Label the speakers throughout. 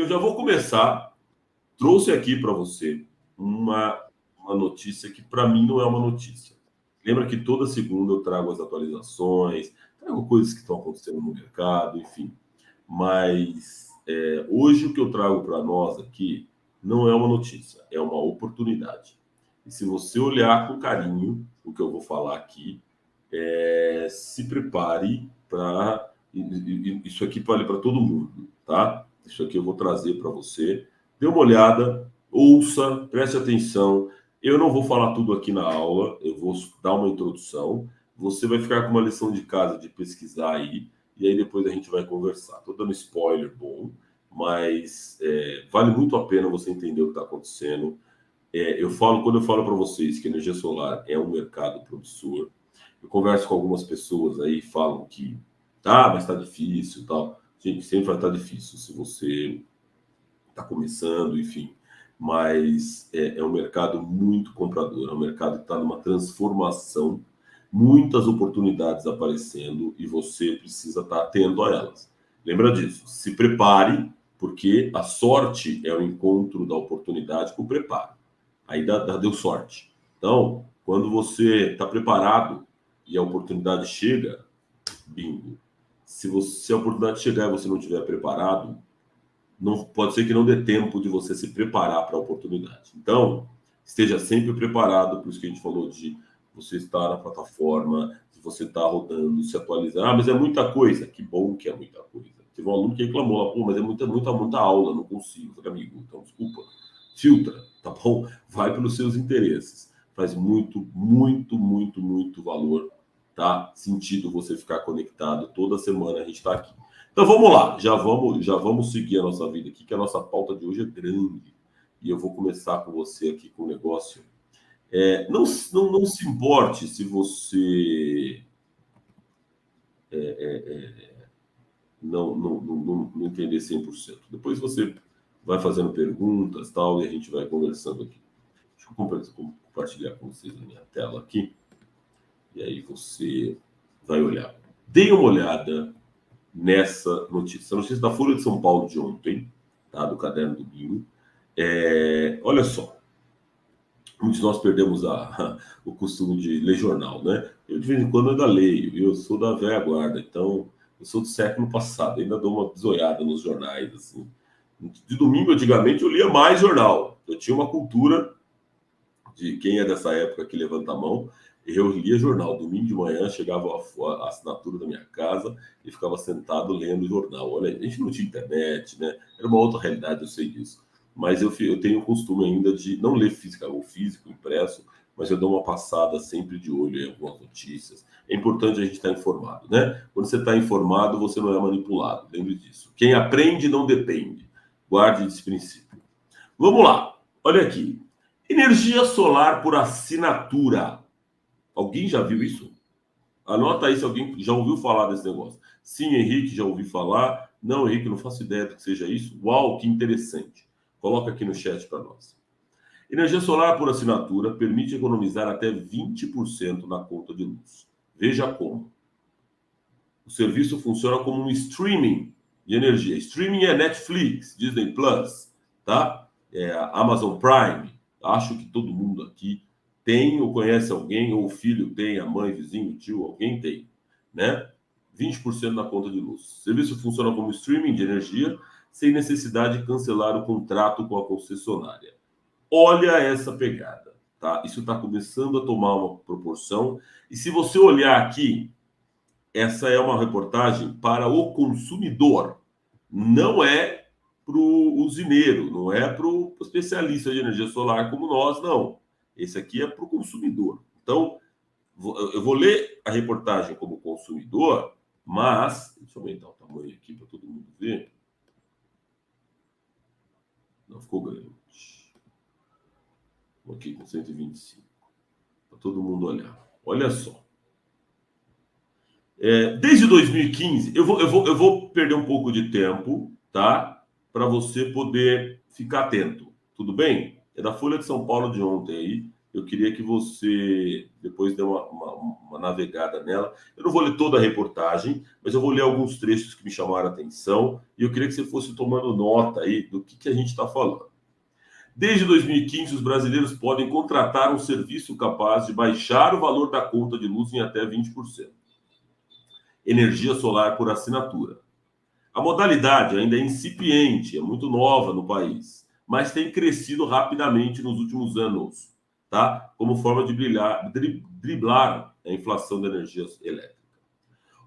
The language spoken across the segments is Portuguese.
Speaker 1: eu já vou começar. Trouxe aqui para você uma notícia que para mim não é uma notícia. Lembra que toda segunda eu trago as atualizações, trago coisas que estão acontecendo no mercado, enfim. Mas hoje o que eu trago para nós aqui não é uma notícia, é uma oportunidade. E se você olhar com carinho o que eu vou falar aqui, se prepare para... Isso aqui vale para todo mundo, tá? Isso aqui eu vou trazer para você. Dê uma olhada, ouça, preste atenção. Eu não vou falar tudo aqui na aula, eu vou dar uma introdução. Você vai ficar com uma lição de casa de pesquisar aí, e aí depois a gente vai conversar. Estou dando spoiler bom, mas vale muito a pena você entender o que está acontecendo. Quando eu falo para vocês que energia solar é um mercado promissor, eu converso com algumas pessoas aí, falam que mas está difícil e tal. Gente, sempre vai estar difícil se você está começando, enfim. Mas é um mercado muito comprador, é um mercado que está numa transformação, muitas oportunidades aparecendo e você precisa estar atento a elas. Lembra disso, se prepare, porque a sorte é o encontro da oportunidade com o preparo. Aí deu sorte. Então, quando você está preparado e a oportunidade chega, bingo. Se a oportunidade chegar e você não estiver preparado, não pode ser que não dê tempo de você se preparar para a oportunidade. Então, esteja sempre preparado, por isso que a gente falou de você estar na plataforma, de você estar rodando, se atualizar. Mas é muita coisa. Que bom que é muita coisa. Teve um aluno que reclamou lá, mas é muita aula, não consigo. Eu falei, amigo, então desculpa, filtra, tá bom? Vai pelos seus interesses. Faz muito, muito, muito, muito valor, tá? Sentido você ficar conectado. Toda semana a gente está aqui. Então vamos lá, já vamos seguir a nossa vida aqui, que a nossa pauta de hoje é grande. E eu vou começar com você aqui com o negócio. Não se importe se você não entender 100%. Depois você vai fazendo perguntas tal, e a gente vai conversando aqui. Deixa eu compartilhar com vocês a minha tela aqui. E aí você vai olhar. Dê uma olhada nessa notícia. A notícia da Folha de São Paulo de ontem, tá? Do Caderno do Binho. Olha só. Muitos de nós perdemos o costume de ler jornal, né? Eu, de vez em quando, ainda leio. Eu sou da velha guarda, então eu sou do século passado. Ainda dou uma bisoiada nos jornais, assim. De domingo, antigamente, eu lia mais jornal. Eu tinha uma cultura de quem é dessa época que levanta a mão. Eu lia jornal. Domingo de manhã chegava a assinatura da minha casa e ficava sentado lendo jornal. Olha, a gente não tinha internet, né? Era uma outra realidade, eu sei disso. Mas eu tenho o costume ainda de não ler o físico impresso, mas eu dou uma passada sempre de olho em algumas notícias. É importante a gente estar informado, né? Quando você está informado, você não é manipulado. Lembre disso. Quem aprende não depende. Guarde esse princípio. Vamos lá. Olha aqui. Energia solar por assinatura. Alguém já viu isso? Anota aí se alguém já ouviu falar desse negócio. Sim, Henrique, já ouvi falar. Não, Henrique, não faço ideia do que seja isso. Uau, que interessante. Coloca aqui no chat para nós. Energia solar por assinatura permite economizar até 20% na conta de luz. Veja como. O serviço funciona como um streaming de energia. Streaming é Netflix, Disney Plus, tá? Amazon Prime. Acho que todo mundo aqui tem ou conhece alguém, ou o filho tem, a mãe, vizinho, tio, alguém tem, né? 20% na conta de luz. O serviço funciona como streaming de energia, sem necessidade de cancelar o contrato com a concessionária. Olha essa pegada, tá? Isso está começando a tomar uma proporção. E se você olhar aqui, essa é uma reportagem para o consumidor, não é para o usineiro, não é para o especialista de energia solar como nós, não. Esse aqui é para o consumidor. Então, eu vou ler a reportagem como consumidor, mas... Deixa eu aumentar o tamanho aqui para todo mundo ver. Não ficou grande. Vou aqui com 125. Para todo mundo olhar. Olha só. Desde 2015, eu vou perder um pouco de tempo, tá? Para você poder ficar atento. Tudo bem? É da Folha de São Paulo de ontem aí. eu queria que você depois dê uma navegada nela. Eu não vou ler toda a reportagem, mas eu vou ler alguns trechos que me chamaram a atenção e eu queria que você fosse tomando nota aí do que a gente está falando. Desde 2015, os brasileiros podem contratar um serviço capaz de baixar o valor da conta de luz em até 20%. Energia solar por assinatura. A modalidade ainda é incipiente, é muito nova no país, mas tem crescido rapidamente nos últimos anos, tá? Como forma de driblar a inflação da energia elétrica.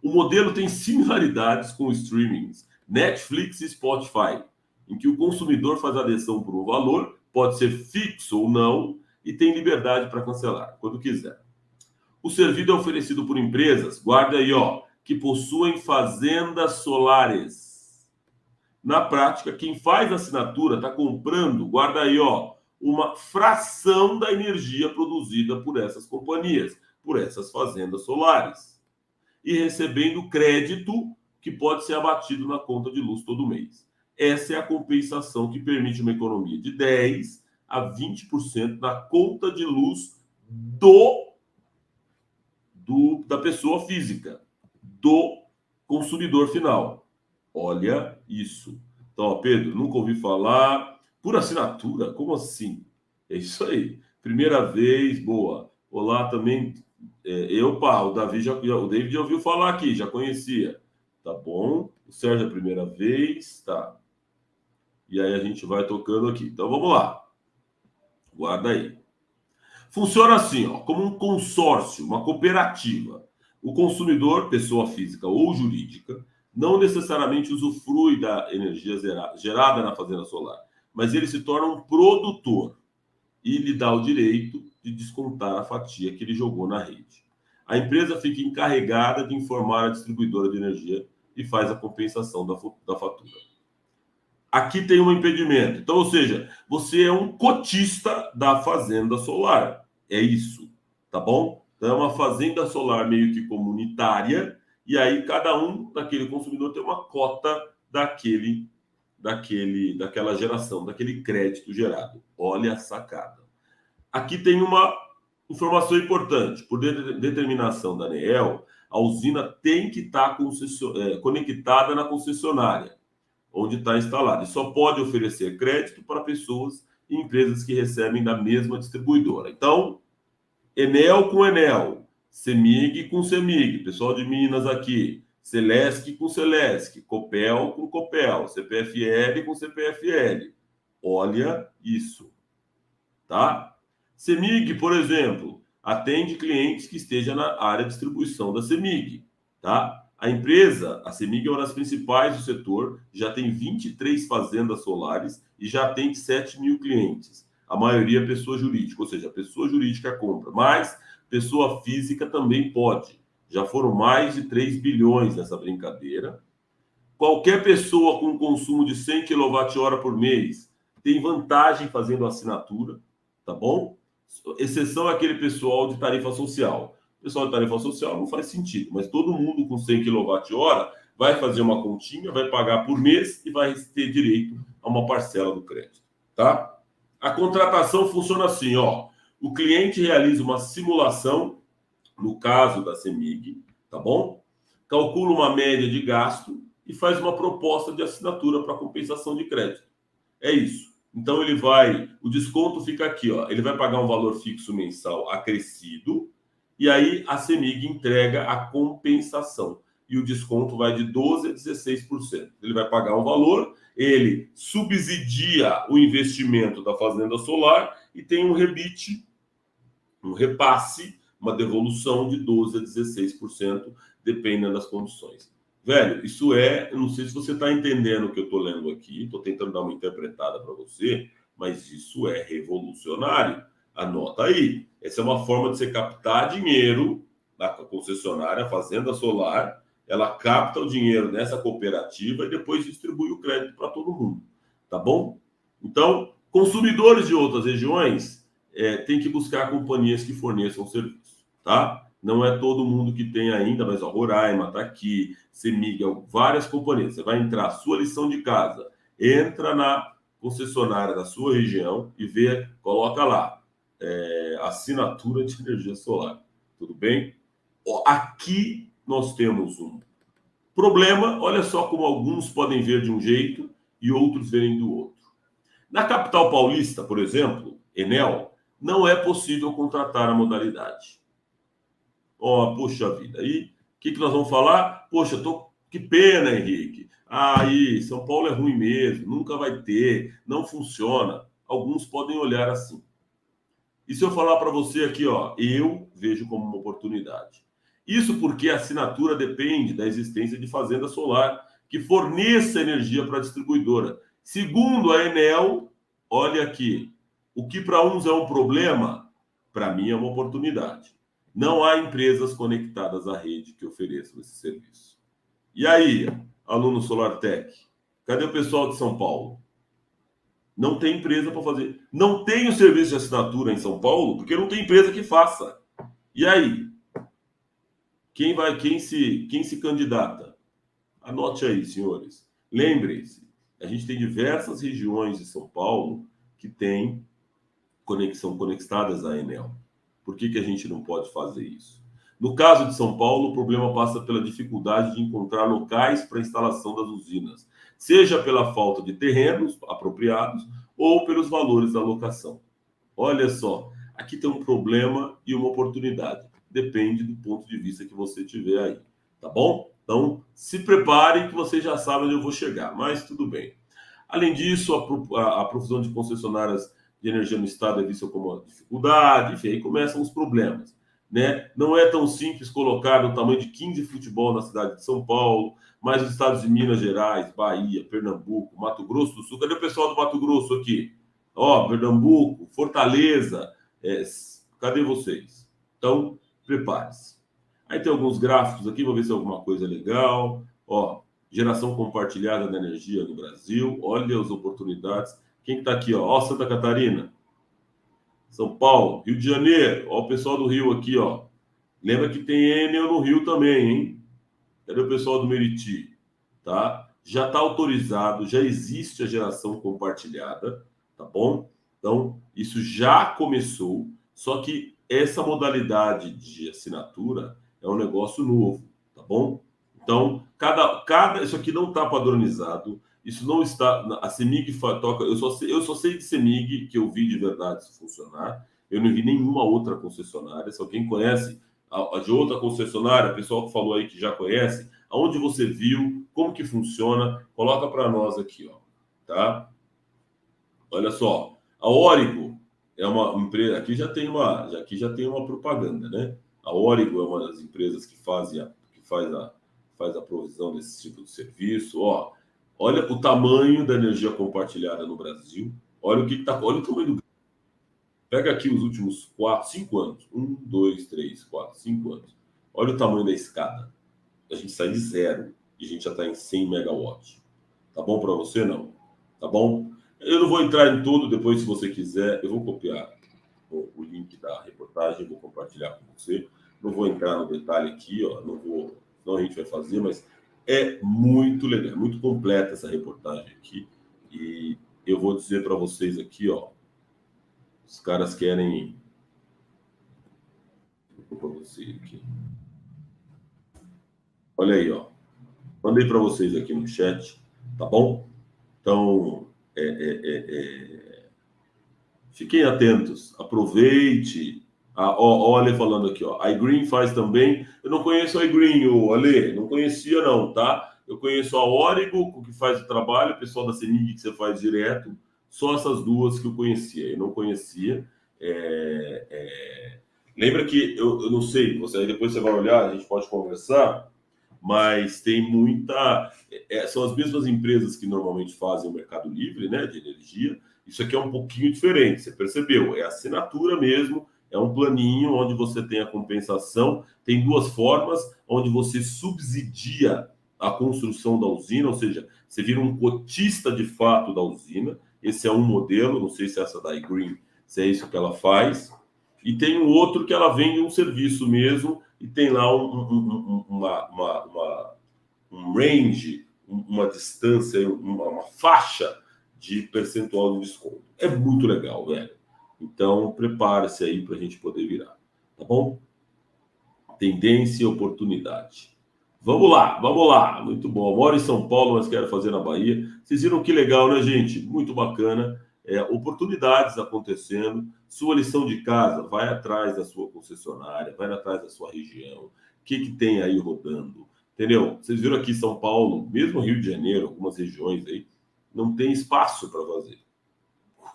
Speaker 1: O modelo tem similaridades com streamings, Netflix e Spotify, em que o consumidor faz adesão por um valor, pode ser fixo ou não, e tem liberdade para cancelar, quando quiser. O serviço é oferecido por empresas, guarda aí, ó, que possuem fazendas solares. Na prática, quem faz a assinatura está comprando, guarda aí, ó, uma fração da energia produzida por essas companhias, por essas fazendas solares, e recebendo crédito que pode ser abatido na conta de luz todo mês. Essa é a compensação que permite uma economia de 10 a 20% na conta de luz da pessoa física, do consumidor final. Olha isso. Então, ó, Pedro, nunca ouvi falar. Por assinatura? Como assim? É isso aí. Primeira vez, boa. Olá também. O David já ouviu falar aqui, já conhecia. Tá bom. O Sérgio é a primeira vez, tá. E aí a gente vai tocando aqui. Então vamos lá. Guarda aí. Funciona assim, ó, como um consórcio, uma cooperativa. O consumidor, pessoa física ou jurídica, não necessariamente usufrui da energia gerada na fazenda solar, mas ele se torna um produtor e lhe dá o direito de descontar a fatia que ele jogou na rede. A empresa fica encarregada de informar a distribuidora de energia e faz a compensação da fatura. Aqui tem um impedimento. Então, ou seja, você é um cotista da fazenda solar. É isso, tá bom? Então, é uma fazenda solar meio que comunitária, e aí cada um daquele consumidor tem uma cota daquela geração, daquele crédito gerado. Olha a sacada. Aqui tem uma informação importante. Por determinação da ANEEL, a usina tem que estar conectada na concessionária onde está instalado. E só pode oferecer crédito para pessoas e empresas que recebem da mesma distribuidora. Então, Enel com Enel, CEMIG com CEMIG, pessoal de Minas aqui, Celesc com Celesc, Copel com Copel, CPFL com CPFL. Olha isso, tá? CEMIG, por exemplo, atende clientes que estejam na área de distribuição da CEMIG, tá? A empresa, a CEMIG, é uma das principais do setor, já tem 23 fazendas solares e já atende 7 mil clientes. A maioria é pessoa jurídica, ou seja, a pessoa jurídica compra, mas pessoa física também pode. Já foram mais de 3 bilhões nessa brincadeira. Qualquer pessoa com consumo de 100 kWh por mês tem vantagem fazendo assinatura, tá bom? Exceção é aquele pessoal de tarifa social. O pessoal de tarifa social não faz sentido, mas todo mundo com 100 kWh vai fazer uma continha, vai pagar por mês e vai ter direito a uma parcela do crédito, tá? A contratação funciona assim, ó. O cliente realiza uma simulação, no caso da CEMIG, tá bom? Calcula uma média de gasto e faz uma proposta de assinatura para compensação de crédito. É isso. Então o desconto fica aqui, ó. Ele vai pagar um valor fixo mensal acrescido e aí a CEMIG entrega a compensação. E o desconto vai de 12% a 16%. Ele vai pagar um valor, ele subsidia o investimento da fazenda solar e tem um rebite, um repasse, uma devolução de 12% a 16%, dependendo das condições. Velho, eu não sei se você está entendendo o que eu estou lendo aqui, estou tentando dar uma interpretada para você, mas isso é revolucionário. Anota aí. Essa é uma forma de você captar dinheiro da concessionária, a fazenda solar, ela capta o dinheiro nessa cooperativa e depois distribui o crédito para todo mundo, tá bom? Então, consumidores de outras regiões têm que buscar companhias que forneçam serviço, tá? Não é todo mundo que tem ainda, mas ó, Roraima está aqui, CEMIG, várias companhias. Você vai entrar, sua lição de casa, entra na concessionária da sua região e vê, coloca lá, assinatura de energia solar. Tudo bem? Aqui nós temos um problema. Olha só como alguns podem ver de um jeito e outros verem do outro. Na capital paulista, por exemplo, Enel, não é possível contratar a modalidade. Puxa vida. Aí, o que nós vamos falar? Poxa, que pena, Henrique. Aí, São Paulo é ruim mesmo, nunca vai ter, não funciona. Alguns podem olhar assim. E se eu falar para você aqui, eu vejo como uma oportunidade. Isso porque a assinatura depende da existência de fazenda solar que forneça energia para a distribuidora. Segundo a Enel, olha aqui, o que para uns é um problema, para mim é uma oportunidade. Não há empresas conectadas à rede que ofereçam esse serviço. E aí, aluno SolarTech, cadê o pessoal de São Paulo? Não tem empresa para fazer. Não tem o serviço de assinatura em São Paulo, porque não tem empresa que faça. E aí? Quem se candidata? Anote aí, senhores. Lembrem-se, a gente tem diversas regiões de São Paulo que têm conexão conectadas à Enel. Por que a gente não pode fazer isso? No caso de São Paulo, o problema passa pela dificuldade de encontrar locais para a instalação das usinas, seja pela falta de terrenos apropriados ou pelos valores da locação. Olha só, aqui tem um problema e uma oportunidade. Depende do ponto de vista que você tiver aí, tá bom? Então, se preparem que vocês já sabem onde eu vou chegar, mas tudo bem. Além disso, a profusão de concessionárias de energia no estado é vista como uma dificuldade, enfim, aí começam os problemas. Né? Não é tão simples colocar no tamanho de 15 futebol na cidade de São Paulo, mas os estados de Minas Gerais, Bahia, Pernambuco, Mato Grosso do Sul. Cadê o pessoal do Mato Grosso aqui? Pernambuco, Fortaleza, cadê vocês? Então, prepare-se. Aí tem alguns gráficos aqui, vou ver se é alguma coisa legal. Geração compartilhada da energia no Brasil. Olha as oportunidades. Quem que tá aqui? Santa Catarina, São Paulo, Rio de Janeiro. O pessoal do Rio aqui, Lembra que tem Enel no Rio também, hein? Cadê o pessoal do Meriti? Tá? Já está autorizado, já existe a geração compartilhada, tá bom? Então, isso já começou, só que essa modalidade de assinatura é um negócio novo, tá bom? Então, isso aqui não está padronizado, isso não está. A CEMIG toca. Eu só sei de CEMIG, que eu vi de verdade isso funcionar. Eu não vi nenhuma outra concessionária. Se alguém conhece a de outra concessionária, o pessoal que falou aí que já conhece, aonde você viu, como que funciona, coloca para nós aqui, tá? Olha só, a Origo é uma empresa, aqui já tem uma propaganda, né? A Origo é uma das empresas que faz a provisão desse tipo de serviço. Olha o tamanho da energia compartilhada no Brasil. Olha olha o tamanho do. Pega aqui os últimos 4, 5 anos. 1, 2, 3, 4, 5 anos. Olha o tamanho da escada. A gente sai de 0 e a gente já está em 100 megawatts. Tá bom para você? Não. Tá bom? Eu não vou entrar em tudo, depois, se você quiser, eu vou copiar o link da reportagem, vou compartilhar com você. Não vou entrar no detalhe aqui, não vou, senão a gente vai fazer, mas é muito legal, muito completa essa reportagem aqui. E eu vou dizer para vocês aqui, os caras querem. Vou para você aqui. Olha aí, mandei para vocês aqui no chat, tá bom? Então, fiquem atentos, aproveite. Olha falando aqui, a iGreen faz também. Eu não conheço a iGreen, Ale, não conhecia não, tá? Eu conheço a Origo, que faz o trabalho, o pessoal da CEMIG que você faz direto. Só essas duas que eu conhecia. Eu não conhecia. Lembra que eu não sei, aí depois você vai olhar, a gente pode conversar, mas tem muita. São as mesmas empresas que normalmente fazem o Mercado Livre, né, de energia. Isso aqui é um pouquinho diferente, você percebeu? É assinatura mesmo, é um planinho onde você tem a compensação. Tem duas formas, onde você subsidia a construção da usina, ou seja, você vira um cotista de fato da usina. Esse é um modelo, não sei se essa da iGreen, se é isso que ela faz. E tem um outro que ela vende um serviço mesmo e tem lá um range, uma distância, uma faixa de percentual de desconto. É muito legal, velho. Então, prepare-se aí para a gente poder virar, tá bom? Tendência e oportunidade. Vamos lá, vamos lá. Muito bom. Moro em São Paulo, mas quero fazer na Bahia. Vocês viram que legal, né, gente? Muito bacana. Oportunidades acontecendo. Sua lição de casa, vai atrás da sua concessionária, vai atrás da sua região. O que tem aí rodando? Entendeu? Vocês viram aqui São Paulo, mesmo Rio de Janeiro, algumas regiões aí, não tem espaço para fazer.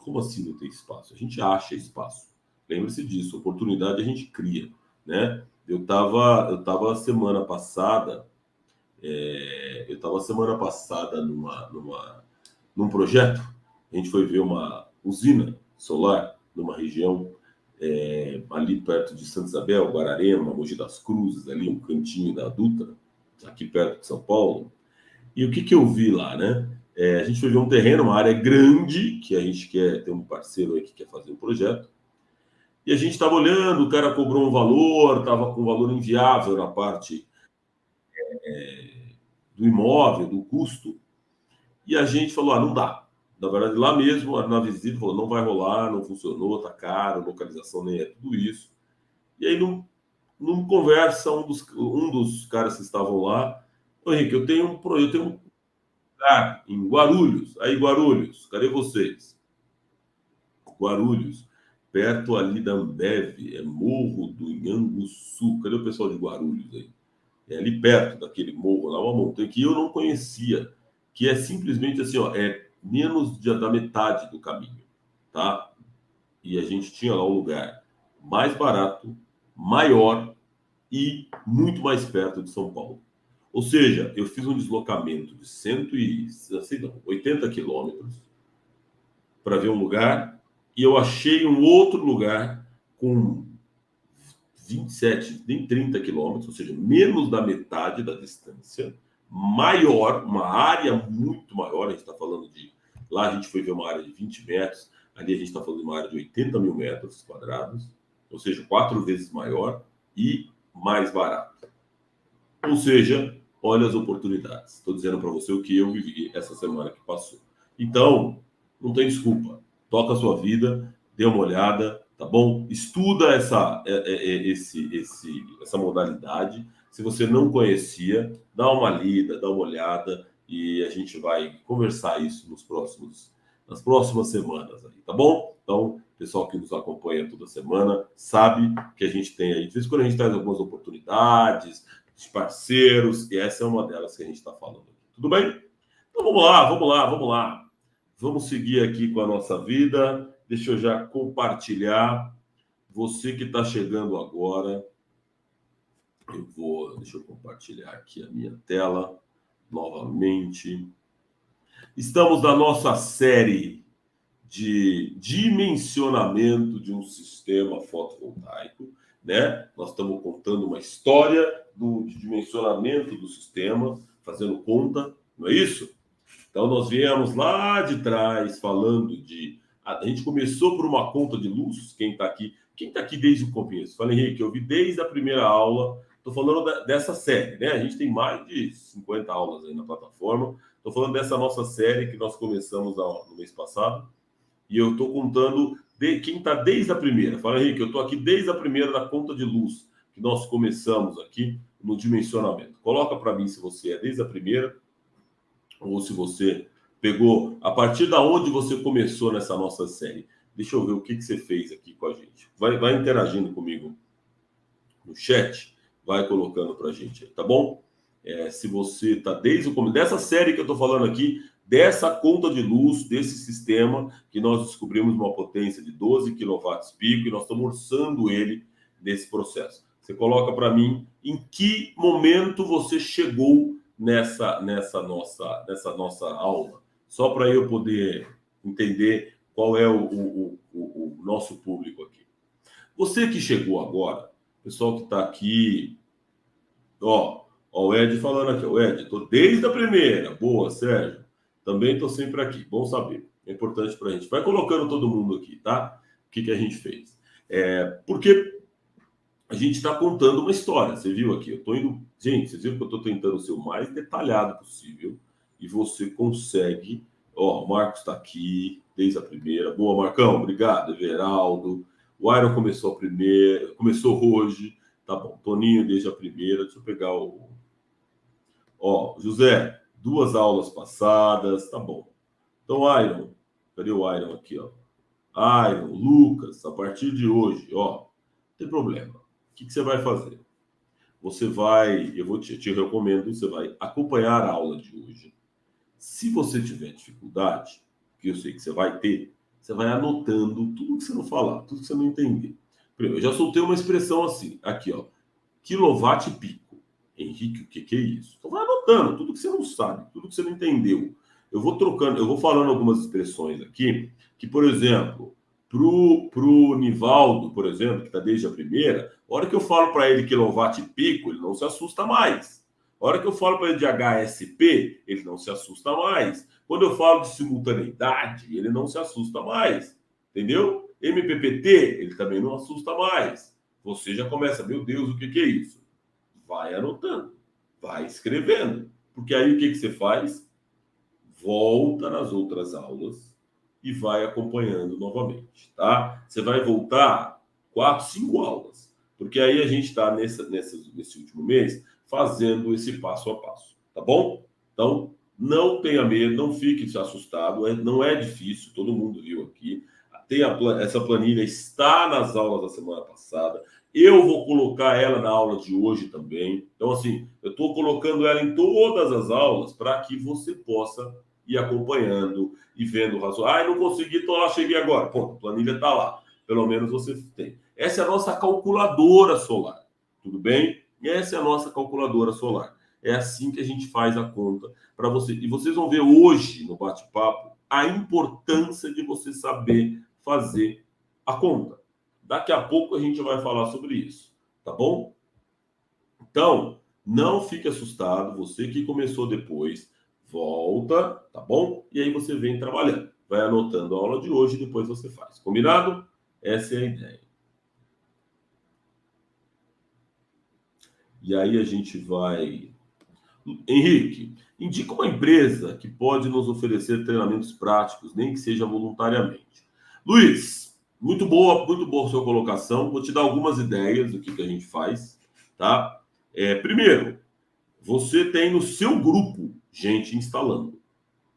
Speaker 1: Como assim não tem espaço? A gente acha espaço. Lembre-se disso, oportunidade a gente cria, né? Eu tava semana passada, num projeto. A gente foi ver uma usina solar numa região ali perto de Santa Isabel, Guararema, Mogi das Cruzes, ali um cantinho da Dutra, aqui perto de São Paulo. E o que eu vi lá, né? A gente foi ver um terreno, uma área grande, que a gente quer ter um parceiro aí que quer fazer um projeto. E a gente estava olhando, o cara cobrou um valor, estava com um valor inviável na parte do imóvel, do custo. E a gente falou, não dá. Na verdade, lá mesmo, na visita, falou, não vai rolar, não funcionou, tá caro, localização nem é tudo isso. E aí, num conversa, um dos caras que estavam lá, ô Henrique, eu tenho um lugar em Guarulhos. Aí, Guarulhos, cadê vocês? Guarulhos, perto ali da Ambev, é Morro do Inhanguçu. Cadê o pessoal de Guarulhos aí? É ali perto daquele morro lá, uma montanha que eu não conhecia, que é simplesmente assim, ó, menos da metade do caminho, tá? E a gente tinha lá um lugar mais barato, maior e muito mais perto de São Paulo. Ou seja, eu fiz um deslocamento de 80 quilômetros para ver um lugar e eu achei um outro lugar com 27, nem 30 quilômetros, ou seja, menos da metade da distância, maior, uma área muito maior. A gente está falando de. Lá a gente foi ver uma área de 20 metros, ali a gente está falando de uma área de 80 mil metros quadrados, ou seja, 4 vezes maior e mais barato. Ou seja, olha as oportunidades. Estou dizendo para você o que eu vivi essa semana que passou. Então, não tem desculpa. Toca a sua vida, dê uma olhada, tá bom? Estuda essa modalidade. Se você não conhecia, dá uma lida, dá uma olhada e a gente vai conversar isso nas próximas semanas aí, tá bom? Então, pessoal que nos acompanha toda semana sabe que a gente tem aí, de vez em quando a gente traz algumas oportunidades de parceiros, e essa é uma delas que a gente está falando aqui. Tudo bem? Então vamos lá, vamos lá, vamos lá. Vamos seguir aqui com a nossa vida. Deixa eu já compartilhar. Você que está chegando agora, deixa eu compartilhar aqui a minha tela novamente. Estamos na nossa série de dimensionamento de um sistema fotovoltaico, né? Nós estamos contando uma história de dimensionamento do sistema, fazendo conta, não é isso? Então, nós viemos lá de trás falando de. A gente começou por uma conta de luz. Quem está aqui desde o começo? Fala, Henrique, eu vi desde a primeira aula. Estou falando dessa série, né? A gente tem mais de 50 aulas aí na plataforma. Estou falando dessa nossa série que nós começamos no mês passado. E eu estou contando quem está desde a primeira. Fala, Henrique, eu estou aqui desde a primeira da conta de luz que nós começamos aqui no dimensionamento. Coloca para mim se você é desde a primeira ou se você pegou a partir da onde você começou nessa nossa série. Deixa eu ver o que você fez aqui com a gente. Vai interagindo comigo no chat, vai colocando para a gente aí, tá bom? Se você está desde o começo dessa série que eu estou falando aqui, dessa conta de luz, desse sistema, que nós descobrimos uma potência de 12 kW pico e nós estamos orçando ele nesse processo. Você coloca para mim em que momento você chegou nessa nossa aula, só para eu poder entender qual é o nosso público aqui. Você que chegou agora, pessoal que está aqui, ó, o Ed falando aqui, o Ed, estou desde a primeira, boa, Sérgio, também estou sempre aqui, bom saber, é importante para a gente. Vai colocando todo mundo aqui, tá? O que a gente fez? Porque a gente está contando uma história, você viu aqui, eu estou indo... Gente, vocês viram que eu estou tentando ser o mais detalhado possível e você consegue, Ó, o Marcos está aqui desde a primeira. Boa, Marcão, obrigado. Everaldo. O Iron começou a primeira, começou hoje. Tá bom. Toninho desde a primeira. Deixa eu pegar o. Ó, José, 2 aulas passadas. Tá bom. Então, Iron. Cadê o Iron aqui, ó? Iron, Lucas, a partir de hoje, ó. Não tem problema. O que você vai fazer? Você vai, te recomendo, você vai acompanhar a aula de hoje. Se você tiver dificuldade, que eu sei que você vai ter, você vai anotando tudo que você não falar, tudo que você não entender. Primeiro, eu já soltei uma expressão assim, aqui, ó, quilowatt pico. Henrique, o que é isso? Então vai anotando tudo que você não sabe, tudo que você não entendeu. Eu vou trocando, eu vou falando algumas expressões aqui, que, por exemplo, pro Nivaldo, por exemplo, que está desde a primeira, a hora que eu falo para ele quilowatt pico, ele não se assusta mais. A hora que eu falo para ele de HSP, ele não se assusta mais. Quando eu falo de simultaneidade, ele não se assusta mais. Entendeu? MPPT, ele também não assusta mais. Você já começa, meu Deus, o que é isso? Vai anotando, vai escrevendo. Porque aí o que você faz? Volta nas outras aulas e vai acompanhando novamente, tá? Você vai voltar 4, 5 aulas. Porque aí a gente está nesse último mês fazendo esse passo a passo, tá bom? Então, não tenha medo, não fique assustado, não é difícil, todo mundo viu aqui. Essa planilha está nas aulas da semana passada. Eu vou colocar ela na aula de hoje também. Então, assim, eu estou colocando ela em todas as aulas para que você possa ir acompanhando e vendo o raciocínio. Ah, eu não consegui, estou lá, cheguei agora. Pô, a planilha está lá. Pelo menos você tem. Essa é a nossa calculadora solar. Tudo bem? Essa é a nossa calculadora solar. É assim que a gente faz a conta para você. E vocês vão ver hoje no bate-papo a importância de você saber fazer a conta. Daqui a pouco a gente vai falar sobre isso, tá bom? Então, não fique assustado, você que começou depois, volta, tá bom? E aí você vem trabalhando. Vai anotando a aula de hoje e depois você faz. Combinado? Essa é a ideia. E aí a gente vai... Henrique, indica uma empresa que pode nos oferecer treinamentos práticos, nem que seja voluntariamente. Luiz, muito boa a sua colocação. Vou te dar algumas ideias do que a gente faz, tá? Primeiro, você tem no seu grupo gente instalando.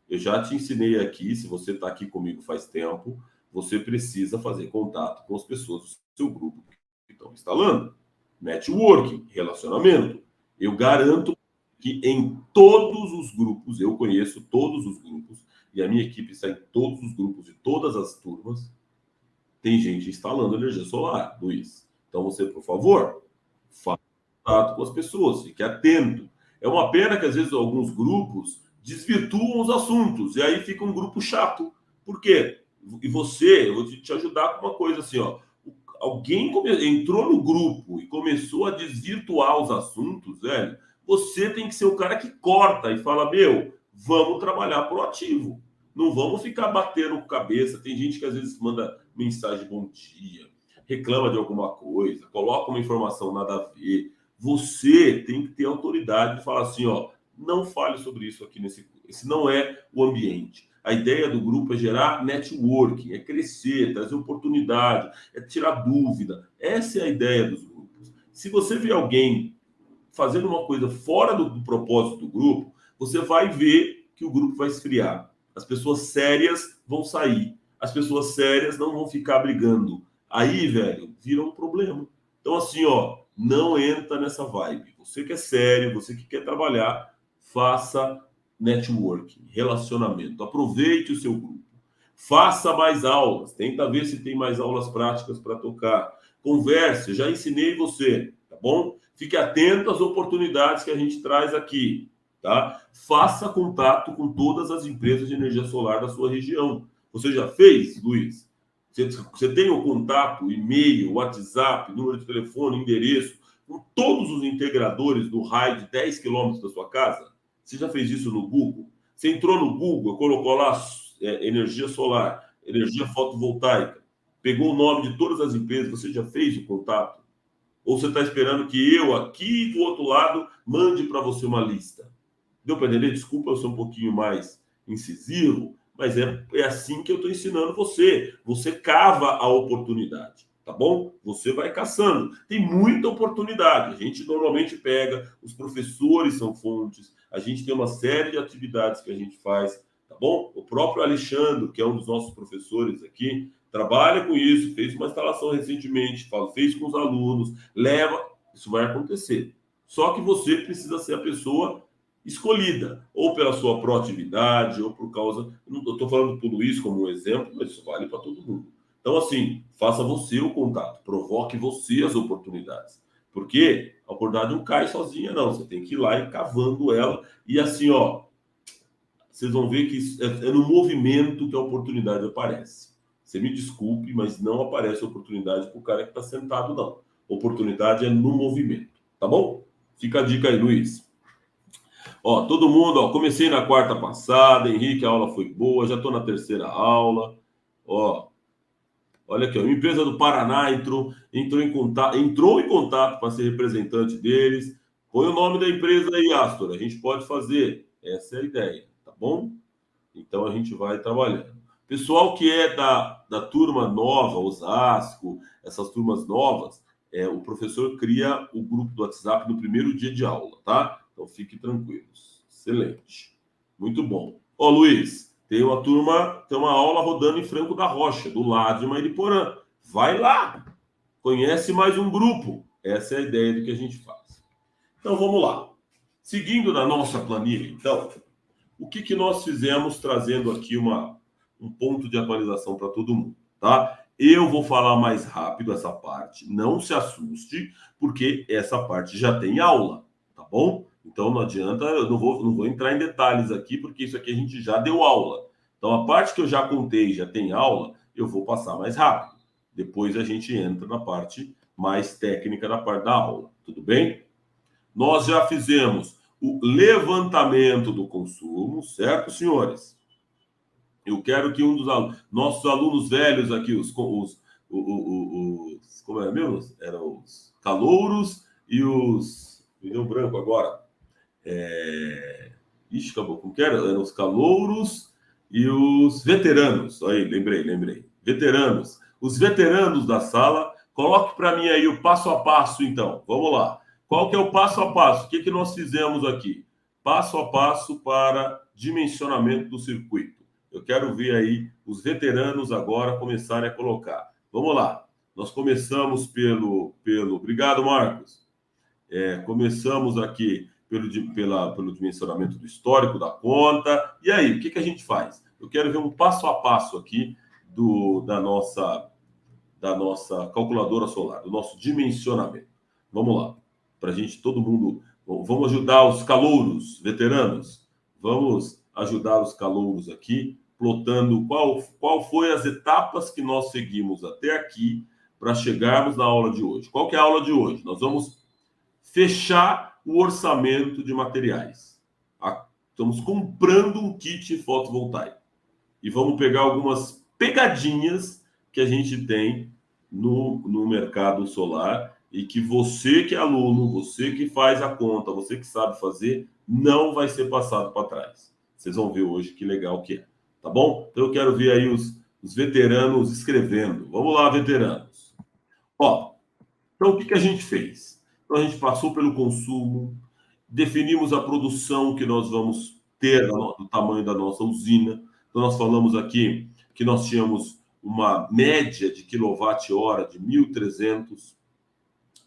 Speaker 1: Eu já te ensinei aqui, se você está aqui comigo faz tempo, você precisa fazer contato com as pessoas do seu grupo que estão instalando. Networking, relacionamento. Eu garanto que em todos os grupos, eu conheço todos os grupos, e a minha equipe está em todos os grupos de todas as turmas, tem gente instalando energia solar, Luiz. Então você, por favor, faça contato com as pessoas, fique atento. É uma pena que às vezes alguns grupos desvirtuam os assuntos, e aí fica um grupo chato. Por quê? E você, eu vou te ajudar com uma coisa assim, ó. Alguém entrou no grupo e começou a desvirtuar os assuntos, velho, você tem que ser o cara que corta e fala, meu, vamos trabalhar proativo. Não vamos ficar batendo cabeça. Tem gente que às vezes manda mensagem bom dia, reclama de alguma coisa, coloca uma informação nada a ver. Você tem que ter autoridade de falar assim, ó, não fale sobre isso aqui esse não é o ambiente. A ideia do grupo é gerar networking, é crescer, trazer oportunidade, é tirar dúvida. Essa é a ideia dos grupos. Se você vê alguém fazendo uma coisa fora do propósito do grupo, você vai ver que o grupo vai esfriar. As pessoas sérias vão sair. As pessoas sérias não vão ficar brigando. Aí, velho, vira um problema. Então, assim, ó, não entra nessa vibe. Você que é sério, você que quer trabalhar, faça networking, relacionamento. Aproveite o seu grupo. Faça mais aulas. Tenta ver se tem mais aulas práticas para tocar. Converse. Eu já ensinei você, tá bom? Fique atento às oportunidades que a gente traz aqui, tá? Faça contato com todas as empresas de energia solar da sua região. Você já fez, Luiz? Você tem o contato, e-mail, WhatsApp, número de telefone, endereço, com todos os integradores do raio de 10 quilômetros da sua casa? Você já fez isso no Google? Você entrou no Google, colocou lá energia solar, energia fotovoltaica, pegou o nome de todas as empresas, você já fez o contato? Ou você está esperando que eu, aqui do outro lado, mande para você uma lista? Deu para entender? Desculpa eu ser um pouquinho mais incisivo, mas é assim que eu estou ensinando você. Você cava a oportunidade, tá bom? Você vai caçando. Tem muita oportunidade. A gente normalmente pega, os professores são fontes, a gente tem uma série de atividades que a gente faz, tá bom? O próprio Alexandre, que é um dos nossos professores aqui, trabalha com isso, fez uma instalação recentemente, fez com os alunos, leva. Isso vai acontecer. Só que você precisa ser a pessoa escolhida, ou pela sua proatividade, ou por causa. Eu estou falando tudo isso como um exemplo, mas isso vale para todo mundo. Então, assim, faça você o contato, provoque você as oportunidades. Porque a oportunidade não cai sozinha, não. Você tem que ir lá e cavando ela. E assim, ó, vocês vão ver que é no movimento que a oportunidade aparece. Você me desculpe, mas não aparece oportunidade para o cara que está sentado, não. Oportunidade é no movimento, tá bom? Fica a dica aí, Luiz. Ó, todo mundo, ó, comecei na quarta passada, Henrique, a aula foi boa, já estou na terceira aula. Ó, olha aqui, ó, uma empresa do Paraná entrou em contato para ser representante deles. Põe o nome da empresa aí, Astor, a gente pode fazer. Essa é a ideia, tá bom? Então a gente vai trabalhando. Pessoal que é da turma nova, Osasco, essas turmas novas, o professor cria o grupo do WhatsApp no primeiro dia de aula, tá? Então fiquem tranquilos. Excelente. Muito bom. Ó, Luiz, tem uma turma, tem uma aula rodando em Franco da Rocha, do lado de Mairiporã. Vai lá, conhece mais um grupo. Essa é a ideia do que a gente faz. Então vamos lá. Seguindo na nossa planilha, então, o que nós fizemos trazendo aqui um ponto de atualização para todo mundo, tá? Eu vou falar mais rápido essa parte, não se assuste, porque essa parte já tem aula, tá bom? Então não adianta, eu não vou entrar em detalhes aqui, porque isso aqui a gente já deu aula. Então a parte que eu já contei, já tem aula, eu vou passar mais rápido. Depois a gente entra na parte mais técnica da parte da aula, tudo bem? Nós já fizemos o levantamento do consumo, certo, senhores? Eu quero que um dos nossos alunos velhos aqui, como é mesmo? Eram os calouros e os. Me deu branco agora. Ixi, acabou. Como que era? Eram os calouros e os veteranos. Aí, lembrei. Veteranos. Os veteranos da sala, coloque para mim aí o passo a passo, então. Vamos lá. Qual que é o passo a passo? O que nós fizemos aqui? Passo a passo para dimensionamento do circuito. Eu quero ver aí os veteranos agora começarem a colocar. Vamos lá. Nós começamos pelo... Obrigado, Marcos. Começamos aqui pelo dimensionamento do histórico da conta. E aí, o que a gente faz? Eu quero ver um passo a passo aqui da nossa calculadora solar, do nosso dimensionamento. Vamos lá. Para a gente, todo mundo... Vamos ajudar os calouros, veteranos. Vamos ajudar os calouros aqui, plotando qual foi as etapas que nós seguimos até aqui para chegarmos na aula de hoje. Qual que é a aula de hoje? Nós vamos fechar o orçamento de materiais. Estamos comprando um kit fotovoltaico. E vamos pegar algumas pegadinhas que a gente tem no mercado solar e que você que é aluno, você que faz a conta, você que sabe fazer, não vai ser passado para trás. Vocês vão ver hoje que legal que é. Tá bom? Então eu quero ver aí os veteranos escrevendo. Vamos lá, veteranos. Ó, então o que a gente fez? Então a gente passou pelo consumo, definimos a produção que nós vamos ter do tamanho da nossa usina. Então nós falamos aqui que nós tínhamos uma média de quilowatt-hora de 1.300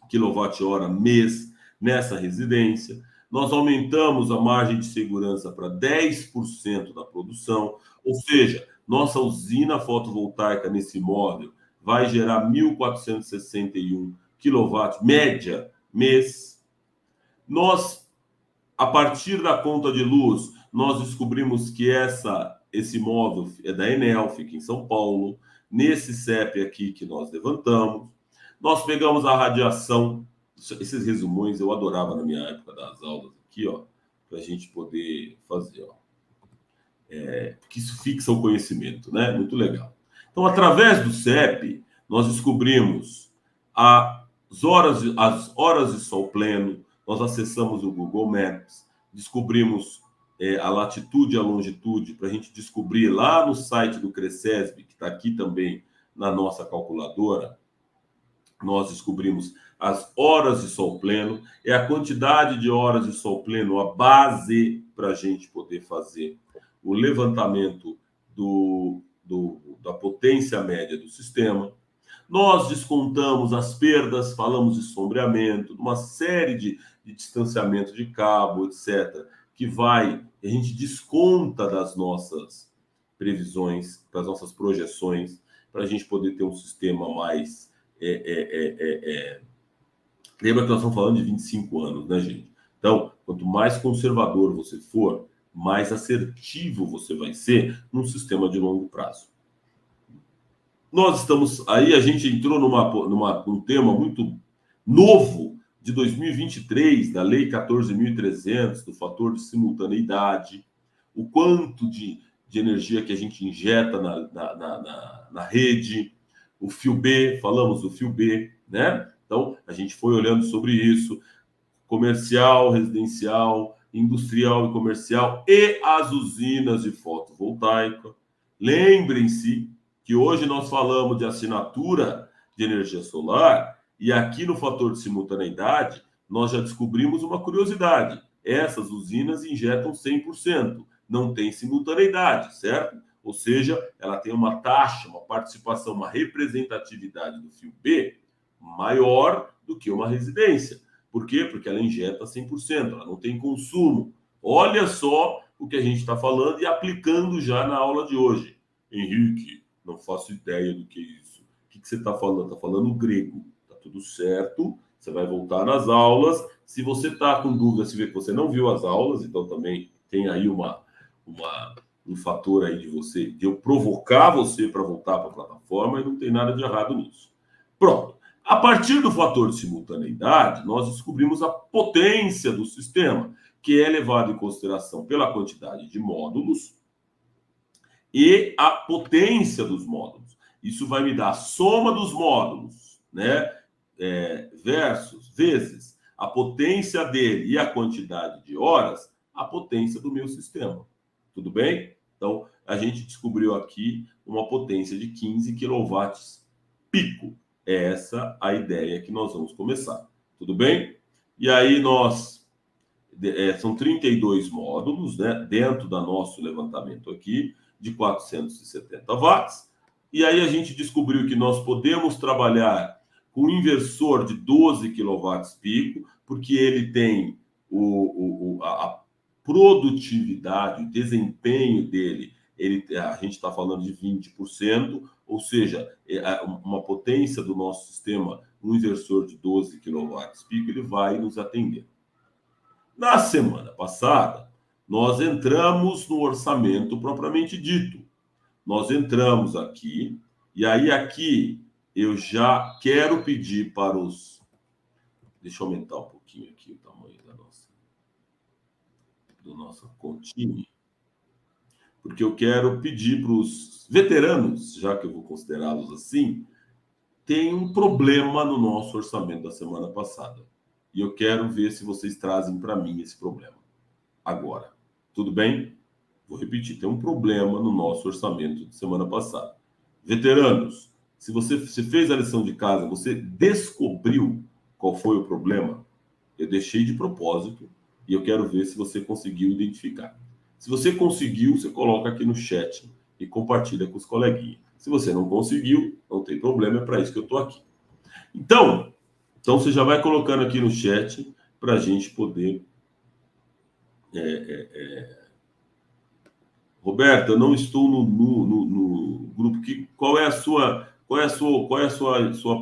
Speaker 1: quilowatt-hora mês nessa residência. Nós aumentamos a margem de segurança para 10% da produção, ou seja, nossa usina fotovoltaica nesse módulo vai gerar 1.461 kW média mês. Nós, a partir da conta de luz, nós descobrimos que esse módulo é da Enel, fica em São Paulo, nesse CEP aqui que nós levantamos. Nós pegamos a radiação, esses resumões eu adorava na minha época das aulas aqui, ó, para a gente poder fazer, ó. Porque isso fixa o conhecimento, né? Muito legal. Então, através do CEP, nós descobrimos as horas de sol pleno, nós acessamos o Google Maps, descobrimos a latitude e a longitude para a gente descobrir lá no site do Crescesb, que está aqui também na nossa calculadora, nós descobrimos as horas de sol pleno, é a quantidade de horas de sol pleno, a base para a gente poder fazer o levantamento da potência média do sistema. Nós descontamos as perdas, falamos de sombreamento, uma série de distanciamento de cabo, etc., que a gente desconta das nossas previsões, das nossas projeções, para a gente poder ter um sistema mais. Lembra que nós estamos falando de 25 anos, né, gente? Então, quanto mais conservador você for, mais assertivo você vai ser num sistema de longo prazo. Nós estamos aí, a gente entrou num tema muito novo de 2023, da Lei 14.300, do fator de simultaneidade, o quanto de energia que a gente injeta na rede, o fio B, falamos do fio B, né? Então, a gente foi olhando sobre isso, comercial, residencial, industrial e comercial e as usinas de fotovoltaica. Lembrem-se que hoje nós falamos de assinatura de energia solar e aqui no fator de simultaneidade nós já descobrimos uma curiosidade. Essas usinas injetam 100%, não tem simultaneidade, certo? Ou seja, ela tem uma taxa, uma participação, uma representatividade do fio B maior do que uma residência. Por quê? Porque ela injeta 100%, ela não tem consumo. Olha só o que a gente está falando e aplicando já na aula de hoje. Henrique, não faço ideia do que é isso. O que você está falando? Está falando grego. Está tudo certo. Você vai voltar nas aulas. Se você está com dúvida, se vê que você não viu as aulas, então também tem aí um fator aí de eu provocar você para voltar para a plataforma e não tem nada de errado nisso. Pronto. A partir do fator de simultaneidade, nós descobrimos a potência do sistema, que é levado em consideração pela quantidade de módulos e a potência dos módulos. Isso vai me dar a soma dos módulos, né? Vezes a potência dele e a quantidade de horas, a potência do meu sistema. Tudo bem? Então, a gente descobriu aqui uma potência de 15 kW pico. É essa a ideia que nós vamos começar. Tudo bem? E aí são 32 módulos, né, dentro do nosso levantamento aqui, de 470 watts. E aí a gente descobriu que nós podemos trabalhar com um inversor de 12 kW pico, porque ele tem a produtividade, o desempenho dele, a gente está falando de 20%, ou seja, uma potência do nosso sistema, um inversor de 12 kW pico, ele vai nos atender. Na semana passada, nós entramos no orçamento propriamente dito. Nós entramos aqui, e aí aqui eu já quero pedir para os... Deixa eu aumentar um pouquinho aqui o tamanho do nosso continho, porque eu quero pedir para os veteranos, já que eu vou considerá-los assim, tem um problema no nosso orçamento da semana passada. E eu quero ver se vocês trazem para mim esse problema. Agora, tudo bem? Vou repetir, tem um problema no nosso orçamento de semana passada. Veteranos, se você fez a lição de casa, você descobriu qual foi o problema? Eu deixei de propósito e eu quero ver se você conseguiu identificar. Se você conseguiu, você coloca aqui no chat e compartilha com os coleguinhas. Se você não conseguiu, não tem problema, é para isso que eu estou aqui. Então você já vai colocando aqui no chat para a gente poder... Roberto, eu não estou no grupo. Qual é a sua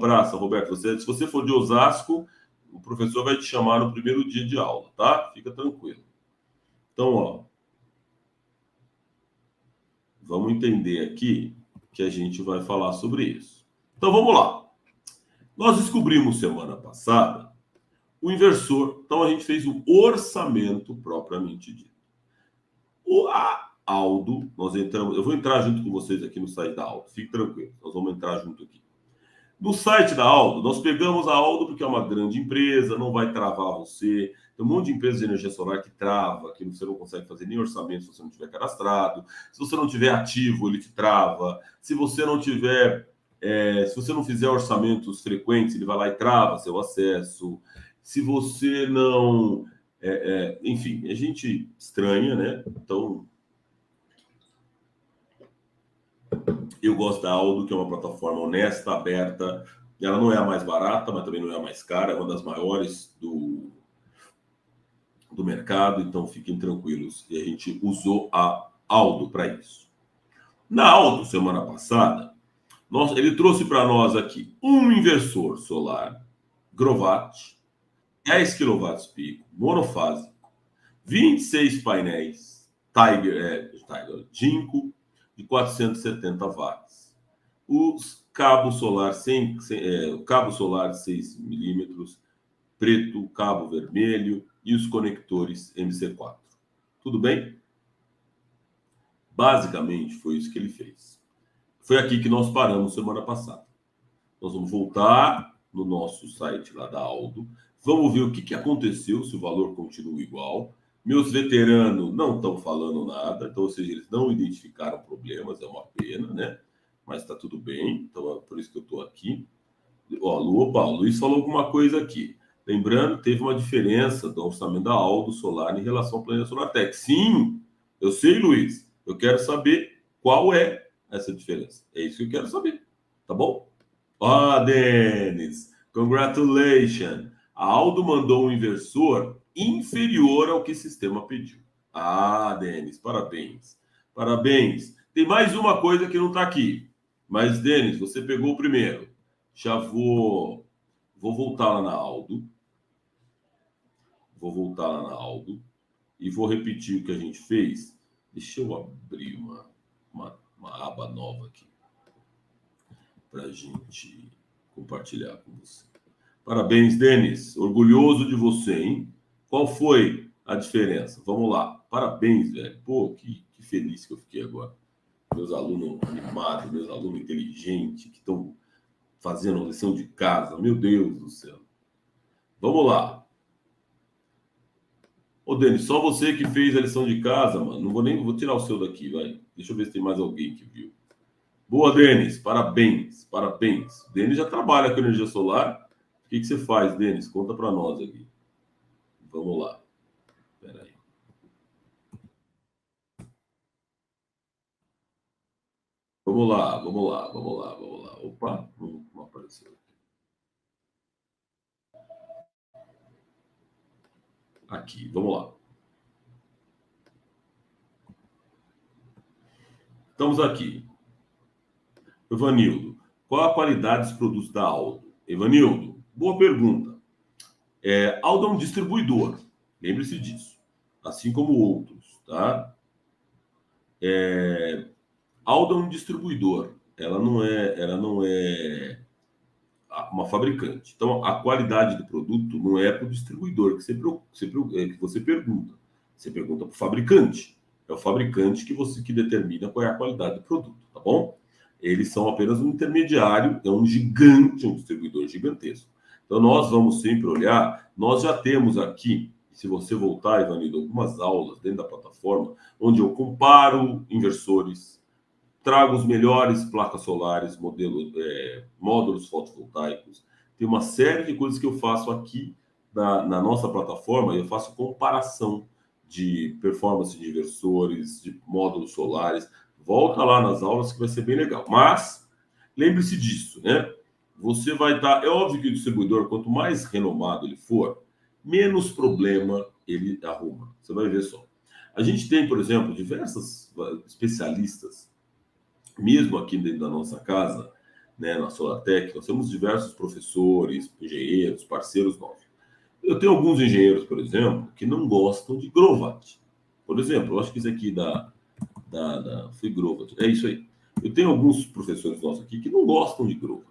Speaker 1: praça, Roberto? Se você for de Osasco, o professor vai te chamar no primeiro dia de aula, tá? Fica tranquilo. Então, ó, vamos entender aqui que a gente vai falar sobre isso. Então, vamos lá. Nós descobrimos semana passada o inversor. Então, a gente fez o orçamento propriamente dito. Aldo, nós entramos... Eu vou entrar junto com vocês aqui no site da Aldo. Fique tranquilo, nós vamos entrar junto aqui. No site da Aldo, nós pegamos a Aldo porque é uma grande empresa, não vai travar você. Tem um monte de empresas de energia solar que trava, que você não consegue fazer nem orçamento se você não tiver cadastrado. Se você não tiver ativo, ele te trava. Se você não tiver, se você não fizer orçamentos frequentes, ele vai lá e trava seu acesso. Se você não, enfim, é gente estranha, né? Então, eu gosto da Aldo, que é uma plataforma honesta, aberta. Ela não é a mais barata, mas também não é a mais cara, é uma das maiores do mercado, então fiquem tranquilos. E a gente usou a Aldo para isso. Na Aldo, semana passada, ele trouxe para nós aqui um inversor solar Grovat, 10 kW-pico, monofásico, 26 painéis Tiger Jinko de 470 watts. Os cabos solar cabo solar 6 milímetros, preto, cabo vermelho e os conectores MC4. Tudo bem? Basicamente foi isso que ele fez. Foi aqui que nós paramos semana passada. Nós vamos voltar no nosso site lá da Aldo, vamos ver o que aconteceu, se o valor continua igual. Meus veteranos não estão falando nada, então, ou seja, eles não identificaram problemas, é uma pena, né? Mas está tudo bem, então é por isso que eu estou aqui. Ó, o Luiz falou alguma coisa aqui. Lembrando, teve uma diferença do orçamento da Aldo Solar em relação ao Planeta Solar Tech. Sim, eu sei, Luiz. Eu quero saber qual é essa diferença. É isso que eu quero saber. Tá bom? Ah, Denis, congratulations. A Aldo mandou um inversor inferior ao que o sistema pediu. Ah, Denis, parabéns. Parabéns. Tem mais uma coisa que não está aqui. Mas, Denis, você pegou o primeiro. Já vou voltar lá na Aldo. Vou voltar lá na Aldo e vou repetir o que a gente fez. Deixa eu abrir uma aba nova aqui para a gente compartilhar com você. Parabéns, Denis. Orgulhoso de você, hein? Qual foi a diferença? Vamos lá. Parabéns, velho. Pô, que feliz que eu fiquei agora. Meus alunos animados, meus alunos inteligentes que estão fazendo a lição de casa. Meu Deus do céu. Vamos lá. Ô, Denis, só você que fez a lição de casa, mano. Não vou tirar o seu daqui, vai. Deixa eu ver se tem mais alguém que viu. Boa, Denis. Parabéns, parabéns. Denis já trabalha com energia solar. O que você faz, Denis? Conta para nós aqui. Vamos lá. Espera aí. Vamos lá, vamos lá, vamos lá, vamos lá. Opa, não apareceu. Aqui, vamos lá. Estamos aqui. Evanildo, qual a qualidade dos produtos da Aldo? Evanildo, boa pergunta. Aldo é um distribuidor, lembre-se disso, assim como outros, tá? Aldo é um distribuidor, ela não é uma fabricante. Então, a qualidade do produto não é para o distribuidor que você pergunta. Você pergunta para o fabricante. É o fabricante que determina qual é a qualidade do produto, tá bom? Eles são apenas um intermediário, é um gigante, um distribuidor gigantesco. Então, nós vamos sempre olhar. Nós já temos aqui, se você voltar, Ivanildo, algumas aulas dentro da plataforma, onde eu comparo inversores, trago os melhores placas solares, módulos fotovoltaicos. Tem uma série de coisas que eu faço aqui na nossa plataforma. Eu faço comparação de performance de inversores, de módulos solares. Volta lá nas aulas que vai ser bem legal. Mas lembre-se disso, né? Você vai estar. É óbvio que o distribuidor, quanto mais renomado ele for, menos problema ele arruma. Você vai ver só. A gente tem, por exemplo, diversas especialistas mesmo aqui dentro da nossa casa, né, na Solatec, nós temos diversos professores, engenheiros, parceiros nossos. Eu tenho alguns engenheiros, por exemplo, que não gostam de Grovat. Por exemplo, eu acho que isso aqui foi Grovat. É isso aí. Eu tenho alguns professores nossos aqui que não gostam de Grovat,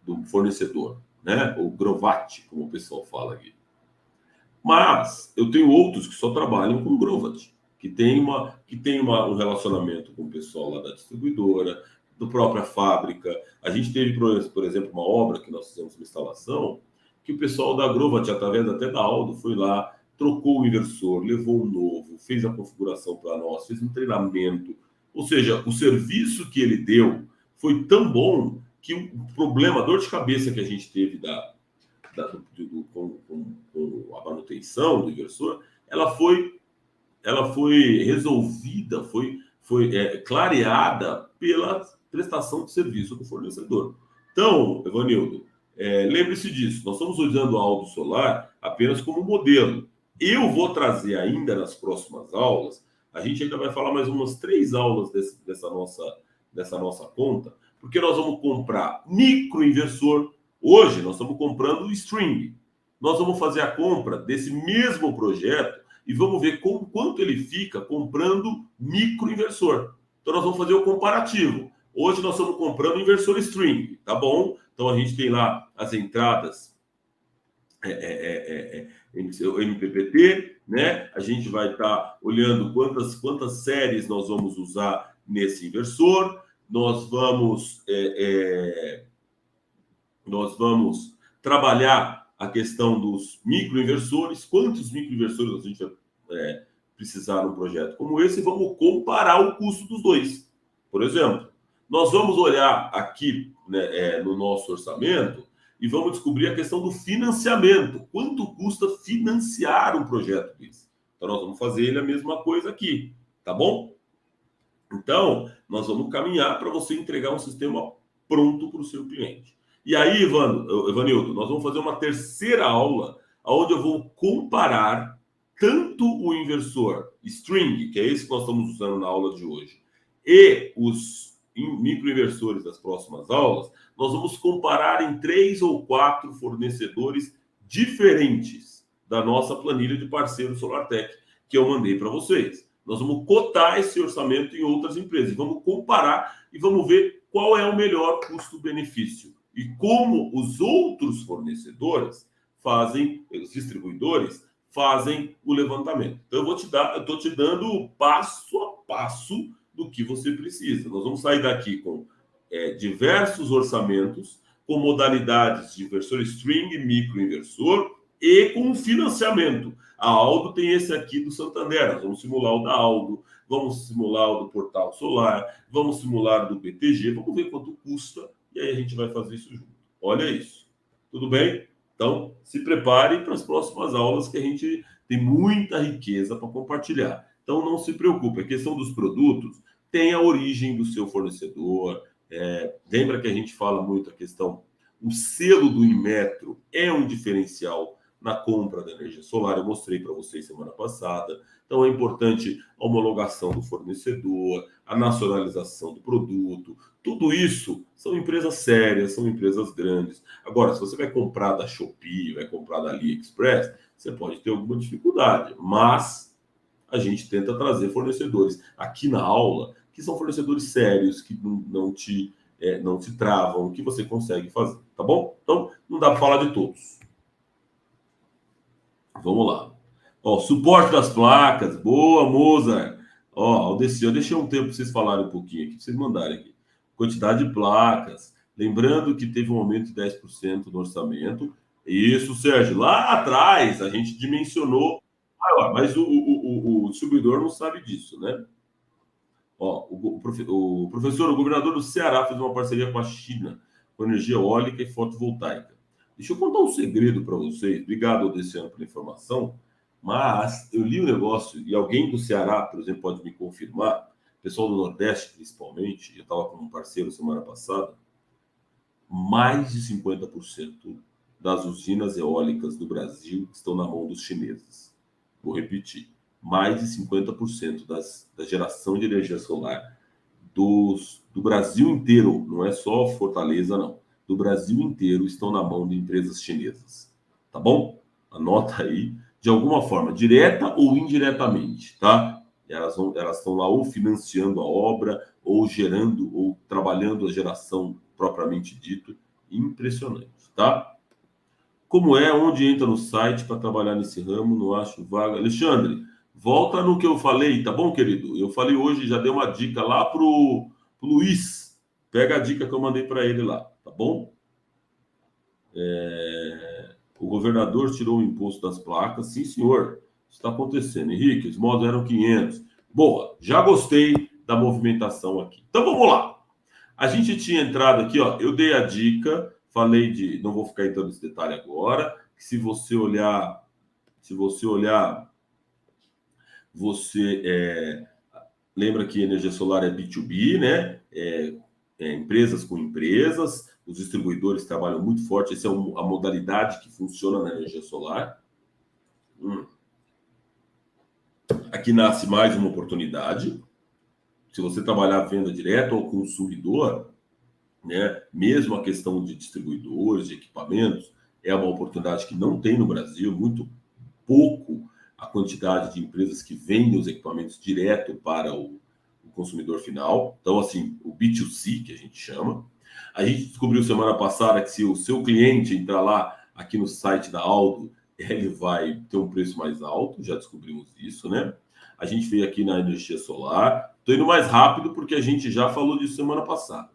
Speaker 1: do fornecedor, né? Ou Grovat, como o pessoal fala aqui. Mas eu tenho outros que só trabalham com Grovat, que tem um relacionamento com o pessoal lá da distribuidora, da própria fábrica. A gente teve, por exemplo, uma obra que nós fizemos uma instalação, que o pessoal da Grovat, através até da Aldo, foi lá, trocou o inversor, levou um novo, fez a configuração para nós, fez um treinamento. Ou seja, o serviço que ele deu foi tão bom que o problema, a dor de cabeça que a gente teve com a manutenção do inversor, ela foi resolvida, foi clareada pela prestação de serviço do fornecedor. Então, Evanildo, lembre-se disso, nós estamos usando a Aldo Solar apenas como modelo. Eu vou trazer ainda nas próximas aulas, a gente ainda vai falar mais umas 3 aulas dessa nossa conta, porque nós vamos comprar microinversor. Hoje nós estamos comprando o string. Nós vamos fazer a compra desse mesmo projeto e vamos ver quanto ele fica comprando microinversor. Então nós vamos fazer o comparativo. Hoje nós estamos comprando inversor string, tá bom? Então a gente tem lá as entradas MPPT, né? A gente vai estar olhando quantas séries nós vamos usar nesse inversor. Nós vamos trabalhar a questão dos microinversores, quantos microinversores a gente vai precisar num projeto como esse, e vamos comparar o custo dos dois. Por exemplo, nós vamos olhar aqui, né, no nosso orçamento e vamos descobrir a questão do financiamento. Quanto custa financiar um projeto desse? Então, nós vamos fazer ele a mesma coisa aqui, tá bom? Então, nós vamos caminhar para você entregar um sistema pronto para o seu cliente. E aí, Evanildo, nós vamos fazer uma terceira aula, onde eu vou comparar tanto o inversor string, que é esse que nós estamos usando na aula de hoje, e os microinversores das próximas aulas. Nós vamos comparar em 3 ou 4 fornecedores diferentes da nossa planilha de parceiro SolarTech, que eu mandei para vocês. Nós vamos cotar esse orçamento em outras empresas, vamos comparar e vamos ver qual é o melhor custo-benefício e como os outros fornecedores fazem, os distribuidores fazem o levantamento. Então eu estou te dando passo a passo do que você precisa. Nós vamos sair daqui com diversos orçamentos, com modalidades de inversor string, microinversor e com financiamento. A Aldo tem esse aqui do Santander. Nós vamos simular o da Aldo, vamos simular o do Portal Solar, vamos simular do BTG, vamos ver quanto custa e aí a gente vai fazer isso junto. Olha isso. Tudo bem? Então, se prepare para as próximas aulas, que a gente tem muita riqueza para compartilhar. Então, não se preocupe. A questão dos produtos tem a origem do seu fornecedor. Lembra que a gente fala muito a questão, o selo do Inmetro é um diferencial na compra da energia solar. Eu mostrei para vocês semana passada. Então, é importante a homologação do fornecedor, a nacionalização do produto. Tudo isso são empresas sérias, são empresas grandes. Agora, se você vai comprar da Shopee, vai comprar da AliExpress, você pode ter alguma dificuldade, mas a gente tenta trazer fornecedores aqui na aula que são fornecedores sérios, que não te travam, que você consegue fazer, tá bom? Então, não dá para falar de todos. Vamos lá. Suporte das placas. Boa, Mozart. Aldeci, eu deixei um tempo para vocês falarem um pouquinho aqui, para vocês mandarem aqui. Quantidade de placas. Lembrando que teve um aumento de 10% no orçamento. Isso, Sérgio. Lá atrás, a gente dimensionou maior, mas o distribuidor não sabe disso, né? O professor, o governador do Ceará fez uma parceria com a China, com energia eólica e fotovoltaica. Deixa eu contar um segredo para vocês. Obrigado, Aldeciano, pela informação. Mas eu li o negócio, e alguém do Ceará, por exemplo, pode me confirmar, pessoal do Nordeste principalmente, eu estava com um parceiro semana passada, mais de 50% das usinas eólicas do Brasil estão na mão dos chineses. Vou repetir, mais de 50% da geração de energia solar do Brasil inteiro, não é só Fortaleza, não, do Brasil inteiro estão na mão de empresas chinesas. Tá bom? Anota aí. De alguma forma, direta ou indiretamente, tá? Elas estão lá ou financiando a obra, ou gerando, ou trabalhando a geração propriamente dito. Impressionante, tá? Como onde entra no site para trabalhar nesse ramo? Não acho vaga. Alexandre, volta no que eu falei, tá bom, querido? Eu falei hoje, já dei uma dica lá pro Luiz. Pega a dica que eu mandei para ele lá, tá bom? O governador tirou o imposto das placas. Sim, senhor. Isso está acontecendo. Henrique, os modos eram 500. Boa, já gostei da movimentação aqui. Então vamos lá. A gente tinha entrado aqui, ó. Eu dei a dica, falei de. Não vou ficar entrando nesse detalhe agora. Que se você olhar, você lembra que energia solar é B2B, né? Empresas com empresas, os distribuidores trabalham muito forte. Essa é a modalidade que funciona na energia solar. Aqui nasce mais uma oportunidade. Se você trabalhar a venda direta ao consumidor, né, mesmo a questão de distribuidores, de equipamentos, é uma oportunidade que não tem no Brasil, muito pouco a quantidade de empresas que vendem os equipamentos direto para o consumidor final. Então, assim, o B2C, que a gente chama. A gente descobriu semana passada que se o seu cliente entrar lá aqui no site da Aldo, ele vai ter um preço mais alto, já descobrimos isso, né? A gente veio aqui na energia solar. Estou indo mais rápido porque a gente já falou disso semana passada.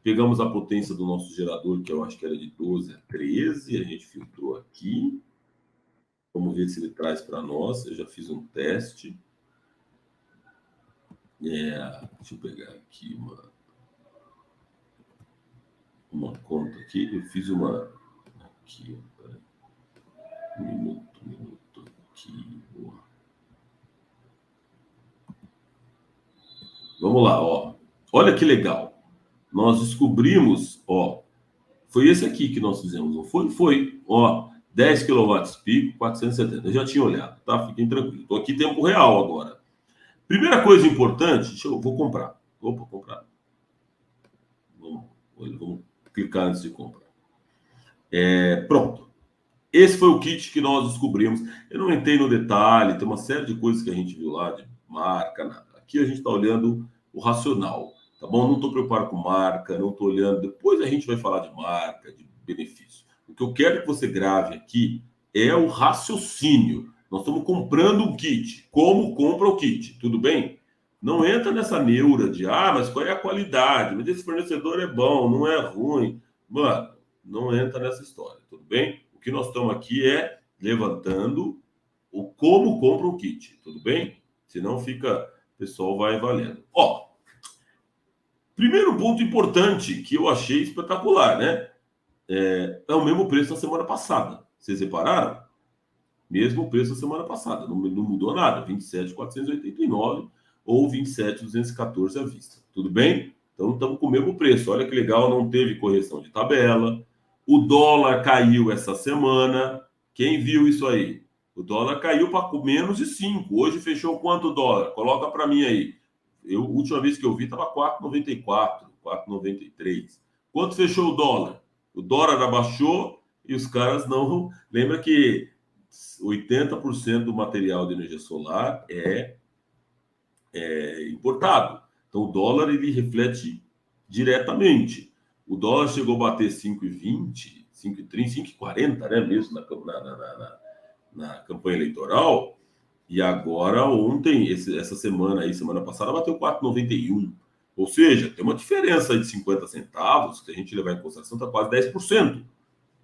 Speaker 1: Pegamos a potência do nosso gerador, que eu acho que era de 12 a 13, a gente filtrou aqui. Vamos ver se ele traz para nós. Eu já fiz um teste. Deixa eu pegar aqui uma conta aqui. Eu fiz uma aqui. Um minuto aqui. Vamos lá, ó. Olha que legal. Nós descobrimos, ó, foi esse aqui que nós fizemos, não foi? Foi, ó, 10 kW pico, 470. Eu já tinha olhado, tá? Fiquem tranquilos. Estou aqui em tempo real agora. Primeira coisa importante, vou comprar. Opa, comprar. Vamos clicar antes de comprar. Pronto. Esse foi o kit que nós descobrimos. Eu não entrei no detalhe, tem uma série de coisas que a gente viu lá, de marca, nada. Aqui a gente está olhando o racional, tá bom? Não estou preocupado com marca, não estou olhando. Depois a gente vai falar de marca, de benefício. O que eu quero que você grave aqui é o raciocínio. Nós estamos comprando um kit. Como compra o kit? Tudo bem? Não entra nessa neura de, mas qual é a qualidade? Mas esse fornecedor é bom, não é ruim. Mano, não entra nessa história, tudo bem? O que nós estamos aqui é levantando o como compra um kit, tudo bem? Senão fica, o pessoal vai valendo. Ó, primeiro ponto importante que eu achei espetacular, né? É o mesmo preço da semana passada. Vocês repararam? Mesmo preço da semana passada. Não mudou nada. 27.489 ou 27.214 à vista. Tudo bem? Então estamos com o mesmo preço. Olha que legal, não teve correção de tabela. O dólar caiu essa semana. Quem viu isso aí? O dólar caiu para menos de 5. Hoje fechou quanto dólar? Coloca para mim aí. A última vez que eu vi estava 4,94, 4,93. Quanto fechou o dólar? O dólar abaixou e os caras não. Lembra que 80% do material de energia solar é importado. Então, o dólar ele reflete diretamente. O dólar chegou a bater 5,20, 5,30, 5,40, né? Mesmo na campanha eleitoral. E agora, ontem, essa semana aí, semana passada, bateu 4,91. Ou seja, tem uma diferença de 50 centavos, que a gente levar em consideração, está quase 10%.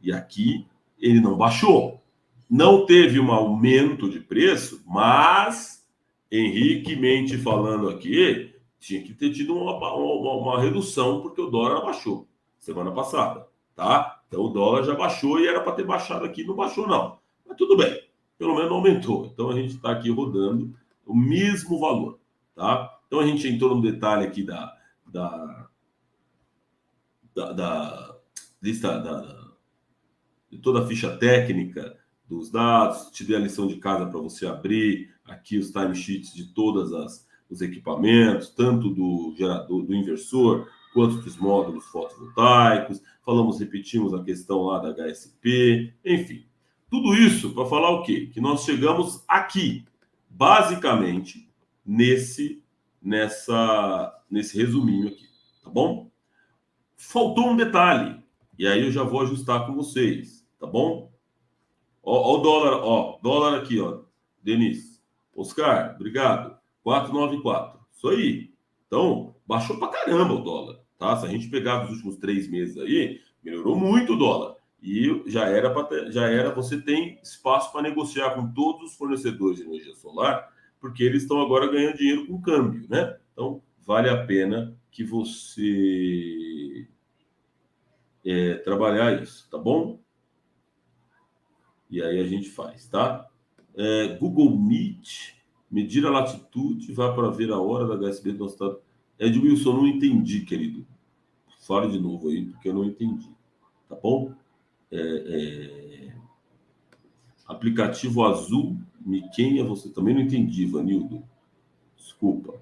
Speaker 1: E aqui ele não baixou. Não teve um aumento de preço, mas, Henrique mente falando aqui, tinha que ter tido uma redução, porque o dólar baixou semana passada, tá? Então o dólar já baixou e era para ter baixado aqui, não baixou não. Mas tudo bem, pelo menos não aumentou. Então a gente está aqui rodando o mesmo valor, tá? Então a gente entrou no detalhe aqui da lista de toda a ficha técnica dos dados, te dei a lição de casa para você abrir aqui os timesheets de todas os equipamentos, tanto do gerador, do inversor, quanto dos módulos fotovoltaicos. Repetimos a questão lá da HSP, enfim. Tudo isso para falar o quê? Que nós chegamos aqui, basicamente, nesse resuminho aqui, tá bom? Faltou um detalhe, e aí eu já vou ajustar com vocês, tá bom? Ó o dólar, dólar aqui, ó. Denise. Oscar, obrigado. 4,94. Isso aí. Então, baixou pra caramba o dólar. tá? Se a gente pegar os últimos 3 meses aí, melhorou muito o dólar. E já era, você tem espaço para negociar com todos os fornecedores de energia solar, porque eles estão agora ganhando dinheiro com câmbio, né? Então, vale a pena que você trabalhar isso, tá bom? E aí a gente faz, tá? Google Meet, medir a latitude, vai para ver a hora da HSB do nosso estado. Edmilson, não entendi, querido. Fale de novo aí, porque eu não entendi. Tá bom? Aplicativo azul, quem é você? Também não entendi, Vanildo. Desculpa.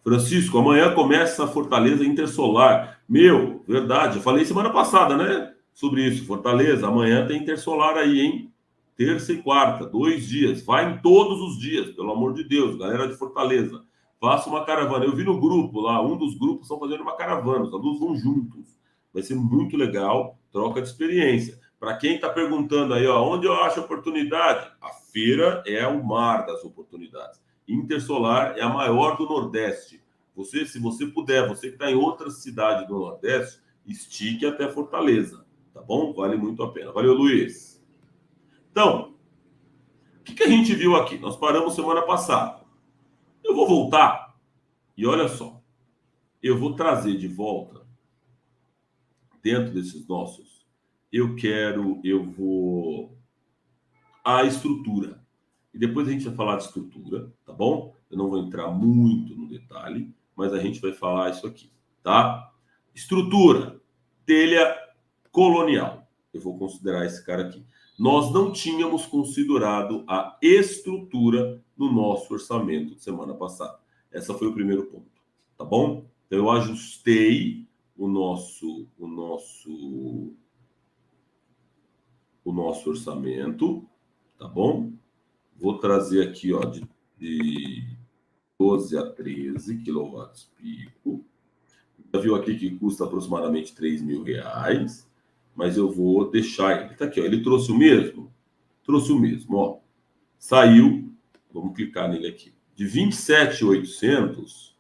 Speaker 1: Francisco, amanhã começa a Fortaleza Intersolar. Meu, verdade, eu falei semana passada, né? Sobre isso. Fortaleza, amanhã tem Intersolar aí, hein? Terça e quarta, 2 dias. Vai em todos os dias, pelo amor de Deus, galera de Fortaleza. Faça uma caravana. Eu vi no grupo lá, um dos grupos estão fazendo uma caravana, os alunos vão juntos. Vai ser muito legal, troca de experiência. Para quem está perguntando aí, ó, onde eu acho oportunidade? A feira é o mar das oportunidades. Intersolar é a maior do Nordeste. Você, se você puder, você que está em outra cidade do Nordeste, estique até Fortaleza, tá bom? Vale muito a pena. Valeu, Luiz. Então, o que a gente viu aqui? Nós paramos semana passada. Eu vou voltar e olha só, eu vou trazer de volta dentro desses nossos. Eu vou a estrutura. E depois a gente vai falar de estrutura, tá bom? Eu não vou entrar muito no detalhe, mas a gente vai falar isso aqui, tá? Estrutura, telha colonial. Eu vou considerar esse cara aqui. Nós não tínhamos considerado a estrutura no nosso orçamento de semana passada. Esse foi o primeiro ponto, tá bom? Então eu ajustei o nosso orçamento, tá bom? Vou trazer aqui, ó, de 12 a 13 quilowatts pico. Já viu aqui que custa aproximadamente R$ 3.000, mas eu vou deixar ele. Tá aqui, ó, ele trouxe o mesmo? Trouxe o mesmo, ó. Saiu, vamos clicar nele aqui, de 27.800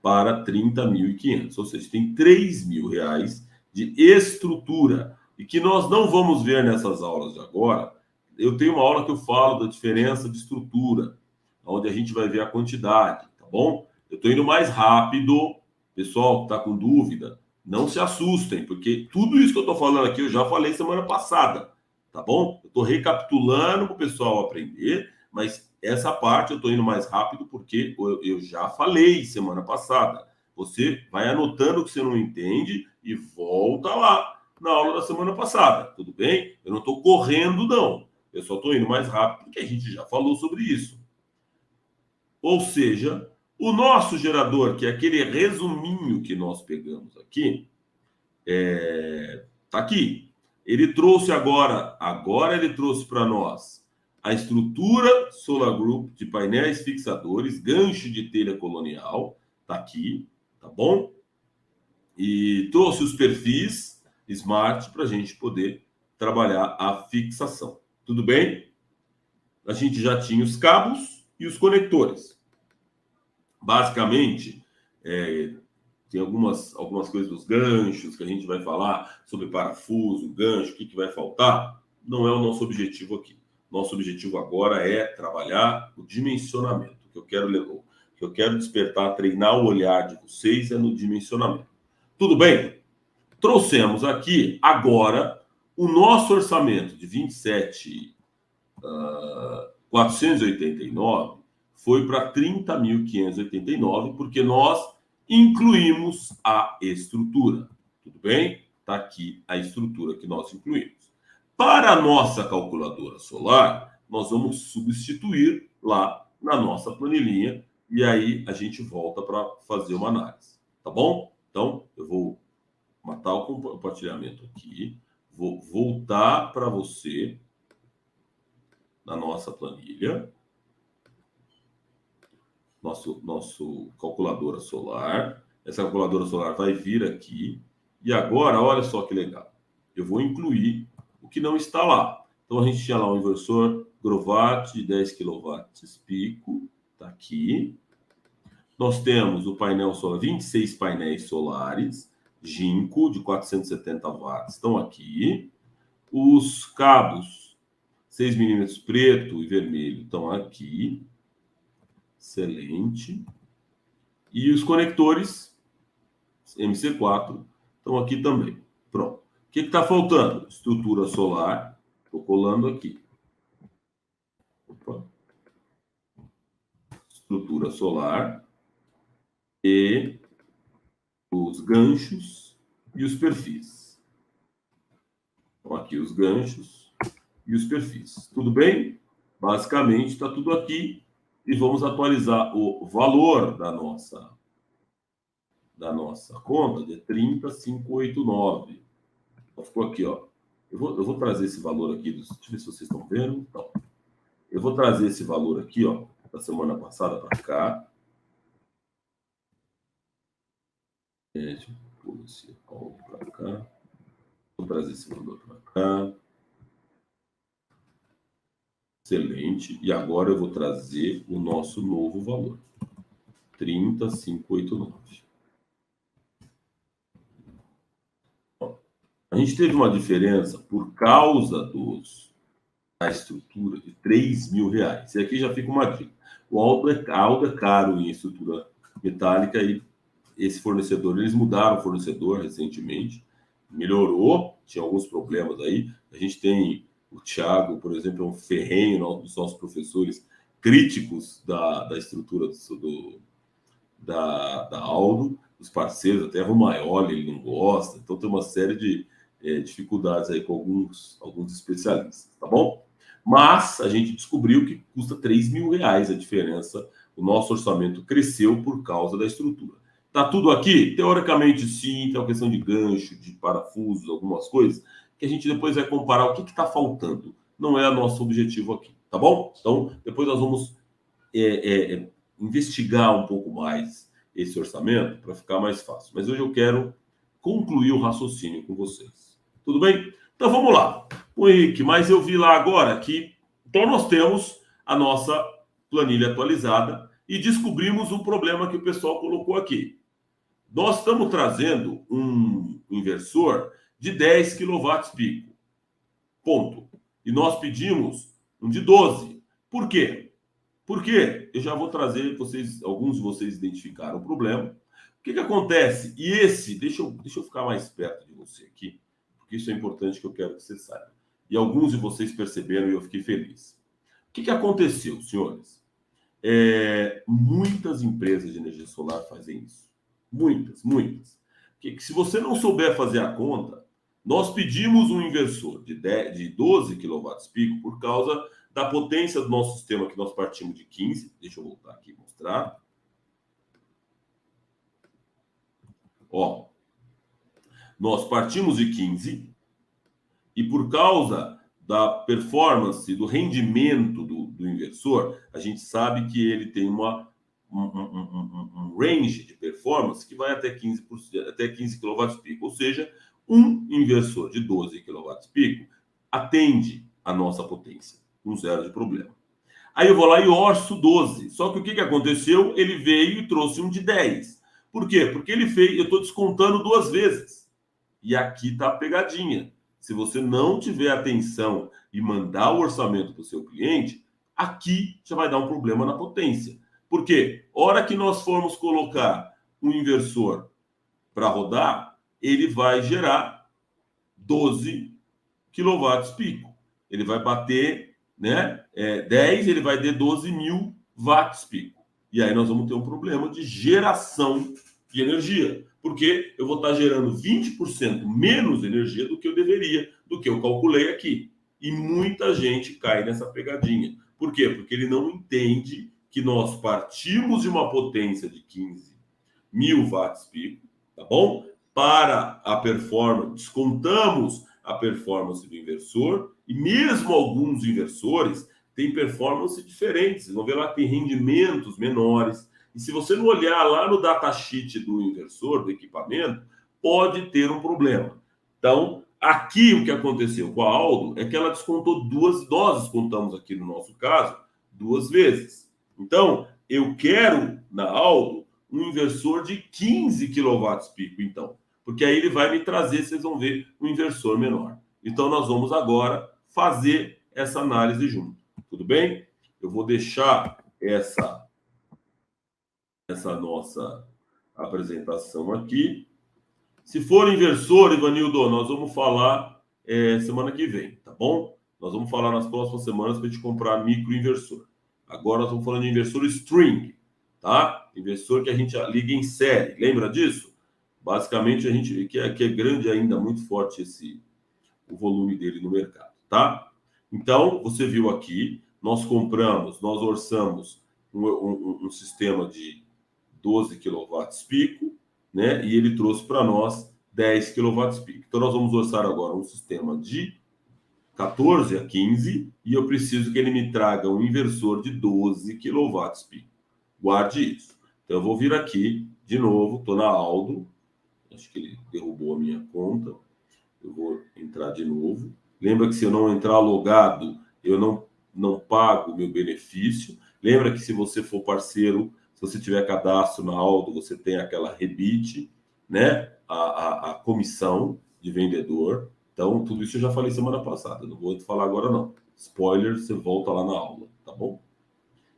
Speaker 1: para 30.500, ou seja, tem R$ 3.000 de estrutura, e que nós não vamos ver nessas aulas de agora. Eu tenho uma aula que eu falo da diferença de estrutura, onde a gente vai ver a quantidade, tá bom? Eu estou indo mais rápido, pessoal que está com dúvida, não se assustem, porque tudo isso que eu estou falando aqui eu já falei semana passada, tá bom? Eu estou recapitulando para o pessoal aprender, mas essa parte eu estou indo mais rápido porque eu já falei semana passada. Você vai anotando o que você não entende e volta lá na aula da semana passada, tudo bem? Eu não estou correndo, não. Eu só estou indo mais rápido porque a gente já falou sobre isso. Ou seja, o nosso gerador, que é aquele resuminho que nós pegamos aqui, tá aqui. Ele trouxe agora ele trouxe para nós a estrutura Solar Group de painéis fixadores, gancho de telha colonial, tá aqui, tá bom? E trouxe os perfis Smart para a gente poder trabalhar a fixação. Tudo bem? A gente já tinha os cabos e os conectores. Basicamente, tem algumas coisas dos ganchos que a gente vai falar sobre parafuso, gancho, o que vai faltar. Não é o nosso objetivo aqui. Nosso objetivo agora é trabalhar o dimensionamento. O que eu quero despertar, treinar o olhar de vocês é no dimensionamento. Tudo bem? Trouxemos aqui agora o nosso orçamento de 27.489 foi para 30.589, porque nós incluímos a estrutura. Tudo bem? Está aqui a estrutura que nós incluímos. Para a nossa calculadora solar, nós vamos substituir lá na nossa planilhinha e aí a gente volta para fazer uma análise. Tá bom? Então, eu vou matar o compartilhamento aqui, vou voltar para você na nossa planilha, nosso calculadora solar. Essa calculadora solar vai vir aqui. E agora, olha só que legal. Eu vou incluir o que não está lá. Então, a gente tinha lá um inversor Grovat de 10 kW pico. Está aqui. Nós temos o painel solar, 26 painéis solares, Jinko, de 470 watts, estão aqui. Os cabos 6 milímetros preto e vermelho estão aqui. Excelente. E os conectores MC4 estão aqui também. Pronto. O que está faltando? Estrutura solar. Estou colando aqui. Opa. Estrutura solar. E os ganchos e os perfis. Então, aqui os ganchos e os perfis. Tudo bem? Basicamente, está tudo aqui. E vamos atualizar o valor da nossa conta de 30.589. Então, ficou aqui, ó. Eu vou trazer esse valor aqui. Deixa eu ver se vocês estão vendo. Então, eu vou trazer esse valor aqui, ó, da semana passada para cá. Deixa eu pôr esse algo para cá. Vou trazer esse valor para cá. Excelente. E agora eu vou trazer o nosso novo valor. 30.589. A gente teve uma diferença por causa da estrutura de R$3.000. E aqui já fica uma dica. O Aldo é caro em estrutura metálica e esse fornecedor, eles mudaram o fornecedor recentemente, melhorou, tinha alguns problemas aí. A gente tem o Thiago, por exemplo, é um ferrenho, um dos nossos professores críticos da estrutura da Aldo, os parceiros, até o Maioli, ele não gosta, então tem uma série de dificuldades aí com alguns especialistas, tá bom? Mas a gente descobriu que custa R$3.000 a diferença. O nosso orçamento cresceu por causa da estrutura. Tá tudo aqui? Teoricamente, sim. Tem uma questão de gancho, de parafusos, algumas coisas, que a gente depois vai comparar o que está faltando. Não é o nosso objetivo aqui, tá bom? Então, depois nós vamos investigar um pouco mais esse orçamento para ficar mais fácil. Mas hoje eu quero concluir o raciocínio com vocês. Tudo bem? Então vamos lá. O Henrique, mas eu vi lá agora que então nós temos a nossa planilha atualizada e descobrimos um problema que o pessoal colocou aqui. Nós estamos trazendo um inversor de 10 kW pico. Ponto. E nós pedimos um de 12. Por quê? Porque eu já vou trazer, alguns de vocês identificaram o problema. O que acontece? E deixa eu ficar mais perto de você aqui, porque isso é importante que eu quero que você saiba. E alguns de vocês perceberam e eu fiquei feliz. O que aconteceu, senhores? Muitas empresas de energia solar fazem isso. Muitas. Que se você não souber fazer a conta, nós pedimos um inversor de 12 kW pico por causa da potência do nosso sistema, que nós partimos de 15. Deixa eu voltar aqui e mostrar. Ó, nós partimos de 15 e por causa da performance, do rendimento do inversor, a gente sabe que ele tem um range de performance que vai até 15 kW pico. Ou seja, um inversor de 12 kW pico atende a nossa potência, com zero de problema. Aí eu vou lá e orço 12. Só que o que aconteceu? Ele veio e trouxe um de 10. Por quê? Porque eu estou descontando 2 vezes. E aqui está a pegadinha. Se você não tiver atenção e mandar o orçamento para o seu cliente, aqui já vai dar um problema na potência. Por quê? Hora que nós formos colocar um inversor para rodar, ele vai gerar 12 kW pico. Ele vai bater, né? 10, ele vai ter 12.000 watts pico. E aí nós vamos ter um problema de geração de energia. Porque eu vou estar gerando 20% menos energia do que eu deveria, do que eu calculei aqui. E muita gente cai nessa pegadinha. Por quê? Porque ele não entende que nós partimos de uma potência de 15.000 watts pico, tá bom? Para a performance, descontamos a performance do inversor, e mesmo alguns inversores têm performance diferentes. Vocês vão ver lá que tem rendimentos menores. E se você não olhar lá no datasheet do inversor, do equipamento, pode ter um problema. Então, aqui o que aconteceu com a Aldo é que ela descontou nós descontamos aqui no nosso caso, 2 vezes. Então, eu quero, na Aldo, um inversor de 15 kW pico, então. Porque aí ele vai me trazer, vocês vão ver, um inversor menor. Então, nós vamos agora fazer essa análise junto. Tudo bem? Eu vou deixar essa nossa apresentação aqui. Se for inversor, Ivanildo, nós vamos falar semana que vem, tá bom? Nós vamos falar nas próximas semanas para a gente comprar microinversor. Agora nós estamos falando de inversor string, tá? Inversor que a gente liga em série. Lembra disso? Basicamente, a gente que é grande ainda, muito forte o volume dele no mercado, tá? Então, você viu aqui, nós orçamos um sistema de 12 kW pico, né? E ele trouxe para nós 10 kW pico. Então, nós vamos orçar agora um sistema de 14 a 15 e eu preciso que ele me traga um inversor de 12 kW pico. Guarde isso. Então, eu vou vir aqui de novo, estou na Aldo. Acho que ele derrubou a minha conta. Eu vou entrar de novo. Lembra que se eu não entrar logado, eu não pago o meu benefício. Lembra que se você for parceiro, se você tiver cadastro na Aldo, você tem aquela rebite, né? A comissão de vendedor. Então, tudo isso eu já falei semana passada. Não vou te falar agora, não. Spoiler, você volta lá na aula, tá bom?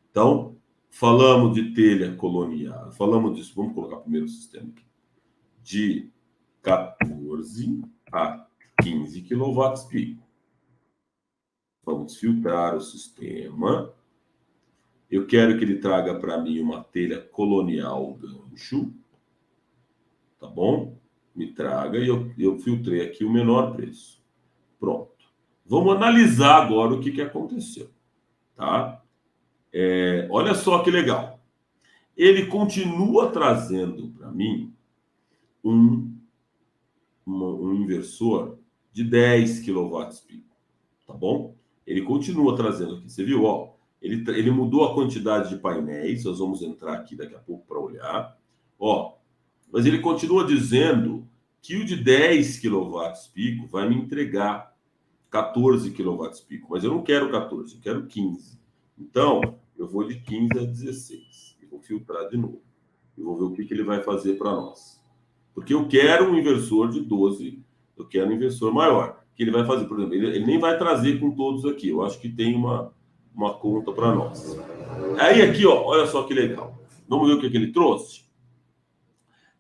Speaker 1: Então, falamos de telha colonial. Falamos disso. Vamos colocar primeiro o sistema aqui. De 14 a 15 kW pico. Vamos filtrar o sistema. Eu quero que ele traga para mim uma telha colonial gancho. Tá bom? Me traga e eu filtrei aqui o menor preço. Pronto. Vamos analisar agora o que aconteceu. Tá? Olha só que legal. Ele continua trazendo para mim um inversor de 10 kW pico. Tá bom? Ele continua trazendo aqui. Você viu? Ó, ele mudou a quantidade de painéis. Nós vamos entrar aqui daqui a pouco para olhar. Ó, mas ele continua dizendo que o de 10 kW pico vai me entregar 14 kW pico. Mas eu não quero 14, eu quero 15. Então, eu vou de 15 a 16. Eu vou filtrar de novo. E vou ver o que ele vai fazer para nós. Porque eu quero um inversor de 12, eu quero um inversor maior. O que ele vai fazer? Por exemplo, ele nem vai trazer com todos aqui. Eu acho que tem uma conta para nós. Aí aqui, ó, olha só que legal. Vamos ver o que ele trouxe?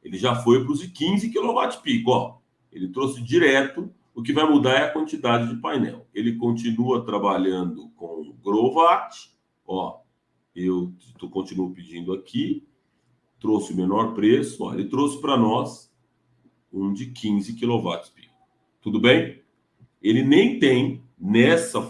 Speaker 1: Ele já foi para os 15 kW pico, ó. Ele trouxe direto. O que vai mudar é a quantidade de painel. Ele continua trabalhando com Grovat, ó. Eu continuo pedindo aqui. Trouxe o menor preço, ó. Ele trouxe para nós um de 15 kW pico. Tudo bem? Ele nem tem, nessa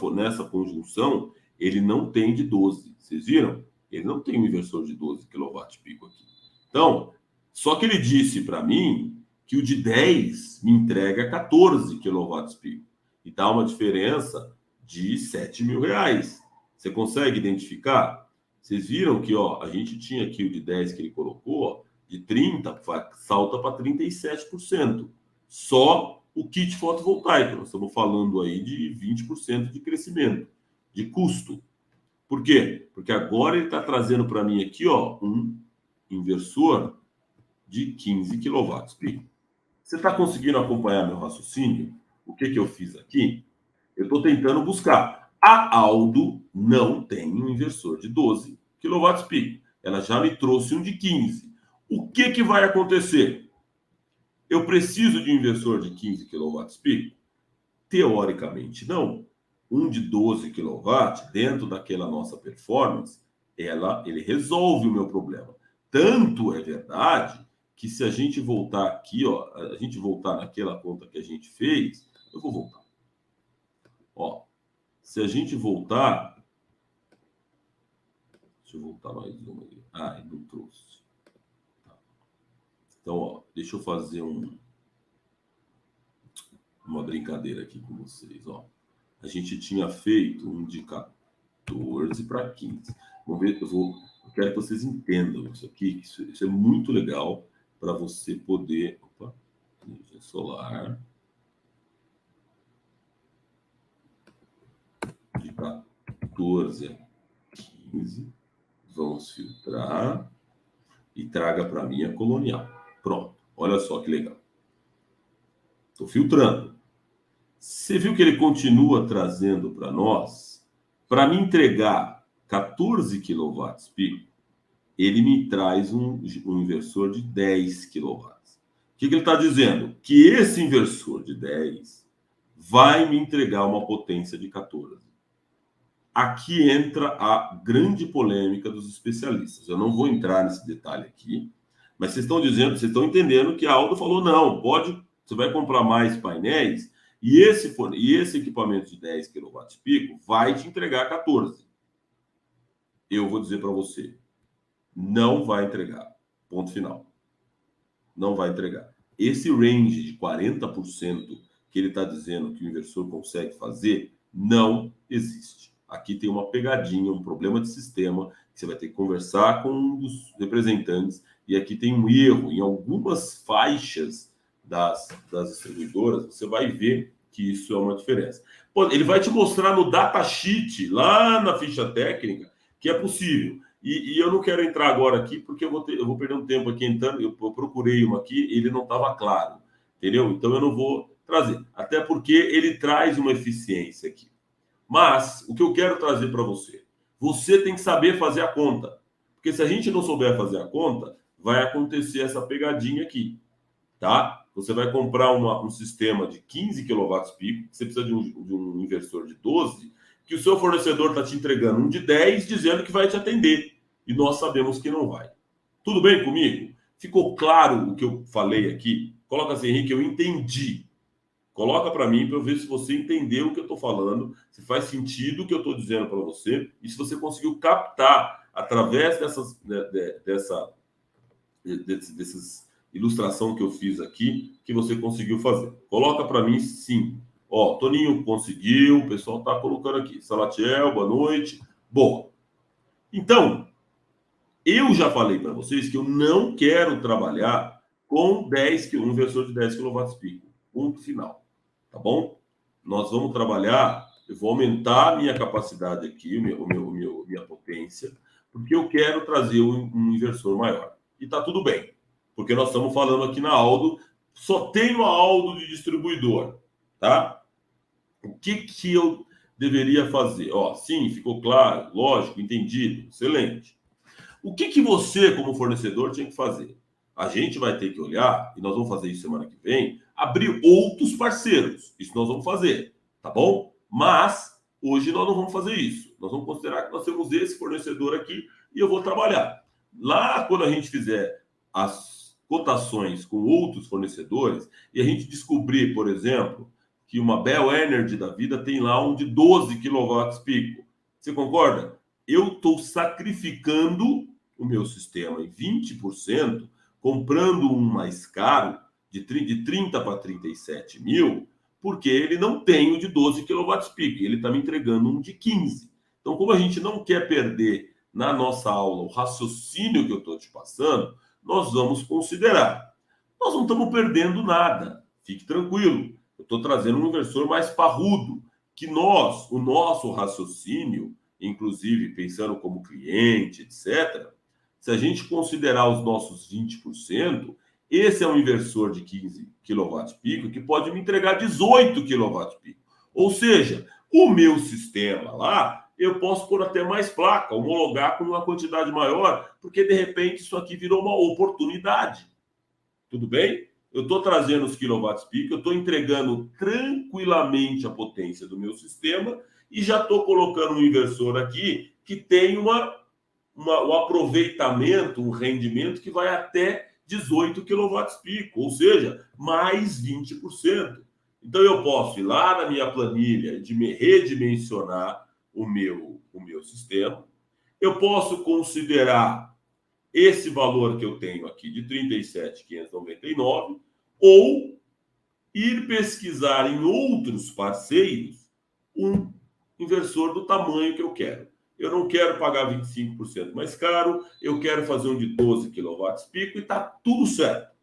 Speaker 1: conjunção, ele não tem de 12. Vocês viram? Ele não tem um inversor de 12 kW pico aqui. Então, só que ele disse para mim que o de 10 me entrega 14 kW pico. E dá uma diferença de R$7.000. Você consegue identificar? Vocês viram que ó, a gente tinha aqui o de 10 que ele colocou, ó, de 30, salta para 37%. Só o kit fotovoltaico. Nós estamos falando aí de 20% de crescimento, de custo. Por quê? Porque agora ele está trazendo para mim aqui ó, um inversor de 15 kW pico. Você está conseguindo acompanhar meu raciocínio? O que eu fiz aqui? Eu estou tentando buscar. A Aldo não tem um inversor de 12 kW pico. Ela já me trouxe um de 15. O que vai acontecer? Eu preciso de um inversor de 15 kW pico? Teoricamente, não. Um de 12 kW, dentro daquela nossa performance, ele resolve o meu problema. Tanto é verdade que se a gente voltar aqui, ó, a gente voltar naquela conta que a gente fez, eu vou voltar. Ó, se a gente voltar, deixa eu voltar mais uma ali. Ah, ele não trouxe. Tá. Então, ó, deixa eu fazer uma brincadeira aqui com vocês, ó. A gente tinha feito um de 14 para 15. Vamos ver, eu quero que vocês entendam isso aqui, isso é muito legal para você poder. Opa, energia solar. De 14 a 15. Vamos filtrar. e traga para mim a Colonial. Pronto, olha só que legal. Estou filtrando. Você viu que ele continua trazendo para nós, para me entregar 14 quilowatts pico, ele me traz um inversor de 10 quilowatts. O que ele está dizendo? Que esse inversor de 10 vai me entregar uma potência de 14. Aqui entra a grande polêmica dos especialistas. Eu não vou entrar nesse detalhe aqui, mas vocês estão dizendo, vocês estão entendendo que a Aldo falou, não, pode, você vai comprar mais painéis e esse equipamento de 10 kW pico vai te entregar 14. Eu vou dizer para você, não vai entregar. Ponto final. Não vai entregar. Esse range de 40% que ele está dizendo que o inversor consegue fazer, não existe. Aqui tem uma pegadinha, um problema de sistema, que você vai ter que conversar com um dos representantes, e aqui tem um erro em algumas faixas das distribuidoras, você vai ver que isso é uma diferença. Pô, ele vai te mostrar no datasheet, lá na ficha técnica, que é possível. E eu não quero entrar agora aqui, porque eu vou perder um tempo aqui entrando. Eu procurei uma aqui, ele não estava claro, entendeu? Então eu não vou trazer. Até porque ele traz uma eficiência aqui. Mas o que eu quero trazer para você, você tem que saber fazer a conta. Porque se a gente não souber fazer a conta, vai acontecer essa pegadinha aqui, tá? Você vai comprar um sistema de 15 kW pico, você precisa de um inversor de 12, que o seu fornecedor está te entregando um de 10, dizendo que vai te atender. E nós sabemos que não vai. Tudo bem comigo? Ficou claro o que eu falei aqui? Coloca assim, Henrique, eu entendi. Coloca para mim para eu ver se você entendeu o que eu estou falando, se faz sentido o que eu estou dizendo para você e se você conseguiu captar através dessas ilustração que eu fiz aqui, que você conseguiu fazer. Coloca para mim sim. Ó, Toninho conseguiu, o pessoal está colocando aqui. Salatiel, boa noite. Boa. Então, eu já falei para vocês que eu não quero trabalhar com um inversor de 10 kW pico. Ponto final. Tá bom? Nós vamos trabalhar, eu vou aumentar a minha capacidade aqui, minha potência, porque eu quero trazer um inversor maior. E tá tudo bem, porque nós estamos falando aqui na Aldo, só tenho a Aldo de distribuidor, tá? O que eu deveria fazer? Ó, sim, ficou claro, lógico, entendido, excelente. O que você, como fornecedor, tinha que fazer? A gente vai ter que olhar, e nós vamos fazer isso semana que vem, abrir outros parceiros. Isso nós vamos fazer, tá bom? Mas hoje nós não vamos fazer isso. Nós vamos considerar que nós temos esse fornecedor aqui e eu vou trabalhar. Lá, quando a gente fizer as cotações com outros fornecedores e a gente descobrir, por exemplo, que uma Bell Energy da vida tem lá um de 12 kW pico. Você concorda? Eu estou sacrificando o meu sistema em 20%, comprando um mais caro, de 30 para 37 mil, porque ele não tem o de 12 kW pico, ele está me entregando um de 15. Então, como a gente não quer perder na nossa aula o raciocínio que eu estou te passando, nós vamos considerar. Nós não estamos perdendo nada, fique tranquilo. Eu estou trazendo um inversor mais parrudo, que o nosso raciocínio, inclusive pensando como cliente, etc., se a gente considerar os nossos 20%, esse é um inversor de 15 kW pico que pode me entregar 18 kW pico. Ou seja, o meu sistema lá, eu posso pôr até mais placa, homologar com uma quantidade maior, porque de repente isso aqui virou uma oportunidade. Tudo bem? Eu estou trazendo os quilowatts pico, eu estou entregando tranquilamente a potência do meu sistema e já estou colocando um inversor aqui que tem um aproveitamento, um rendimento que vai até 18 kW pico, ou seja, mais 20%. Então eu posso ir lá na minha planilha de redimensionar o meu sistema. Eu posso considerar esse valor que eu tenho aqui de 37.599 ou ir pesquisar em outros parceiros um inversor do tamanho que eu quero. Eu não quero pagar 25% mais caro, eu quero fazer um de 12 kW pico e está tudo certo.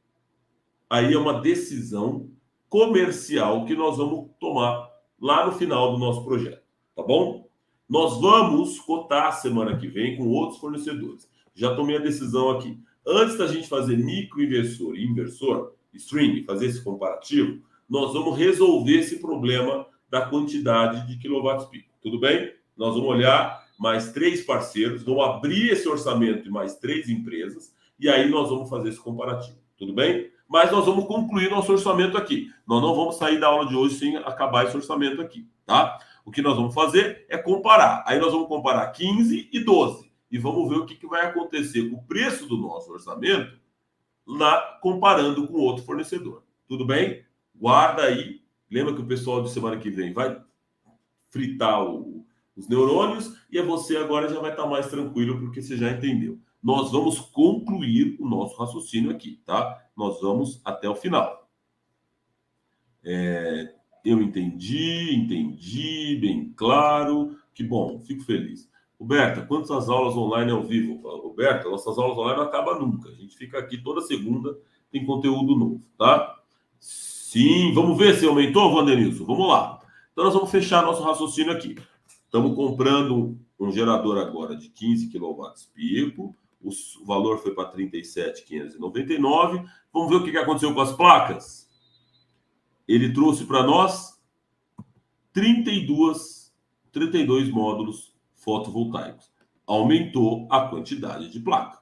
Speaker 1: Aí é uma decisão comercial que nós vamos tomar lá no final do nosso projeto, tá bom? Nós vamos cotar semana que vem com outros fornecedores. Já tomei a decisão aqui. Antes da gente fazer microinversor e inversor, string, fazer esse comparativo, nós vamos resolver esse problema da quantidade de quilowatts-pico. Tudo bem? Nós vamos olhar mais 3 parceiros, vamos abrir esse orçamento em mais 3 empresas, e aí nós vamos fazer esse comparativo. Tudo bem? Mas nós vamos concluir nosso orçamento aqui. Nós não vamos sair da aula de hoje sem acabar esse orçamento aqui, tá? O que nós vamos fazer é comparar. Aí nós vamos comparar 15 e 12. E vamos ver o que vai acontecer com o preço do nosso orçamento lá comparando com outro fornecedor. Tudo bem? Guarda aí. Lembra que o pessoal de semana que vem vai fritar os neurônios e você agora já vai estar mais tranquilo porque você já entendeu. Nós vamos concluir o nosso raciocínio aqui, tá? Nós vamos até o final. Eu entendi, bem claro. Que bom, fico feliz. Roberta, quantas aulas online ao vivo? Roberta, nossas aulas online não acabam nunca. A gente fica aqui toda segunda, tem conteúdo novo, tá? Sim, vamos ver se aumentou, Wandenilson. Vamos lá. Então, nós vamos fechar nosso raciocínio aqui. Estamos comprando um gerador agora de 15 kW-pico. O valor foi para 37.599. Vamos ver o que aconteceu com as placas. Ele trouxe para nós 32 módulos fotovoltaicos. Aumentou a quantidade de placa.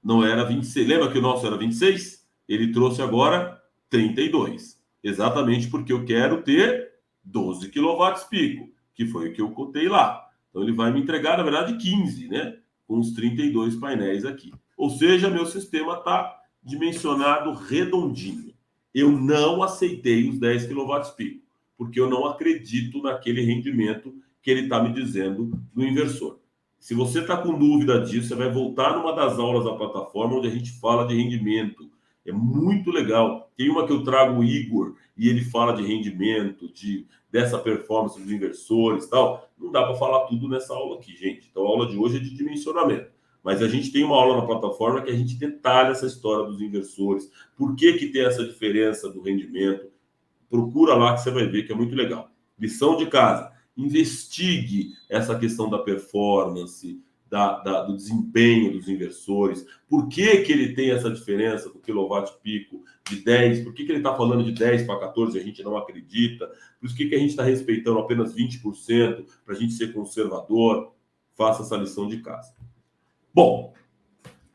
Speaker 1: Não era 26. Lembra que o nosso era 26? Ele trouxe agora 32. Exatamente porque eu quero ter 12 kW-pico, que foi o que eu cotei lá. Então ele vai me entregar, na verdade, 15, né? Com os 32 painéis aqui. Ou seja, meu sistema está dimensionado redondinho. Eu não aceitei os 10 kW-pico, porque eu não acredito naquele rendimento que ele está me dizendo no inversor. Se você está com dúvida disso, você vai voltar numa das aulas da plataforma onde a gente fala de rendimento. É muito legal. Tem uma que eu trago o Igor e ele fala de rendimento, dessa performance dos inversores e tal. Não dá para falar tudo nessa aula aqui, gente. Então a aula de hoje é de dimensionamento. Mas a gente tem uma aula na plataforma que a gente detalha essa história dos inversores. Por que tem essa diferença do rendimento? Procura lá que você vai ver que é muito legal. Lição de casa. Investigue essa questão da performance, do desempenho dos inversores. Por que ele tem essa diferença do quilowatt-pico de 10? Por que ele está falando de 10 para 14 e a gente não acredita? Por que a gente está respeitando apenas 20% para a gente ser conservador? Faça essa lição de casa. Bom,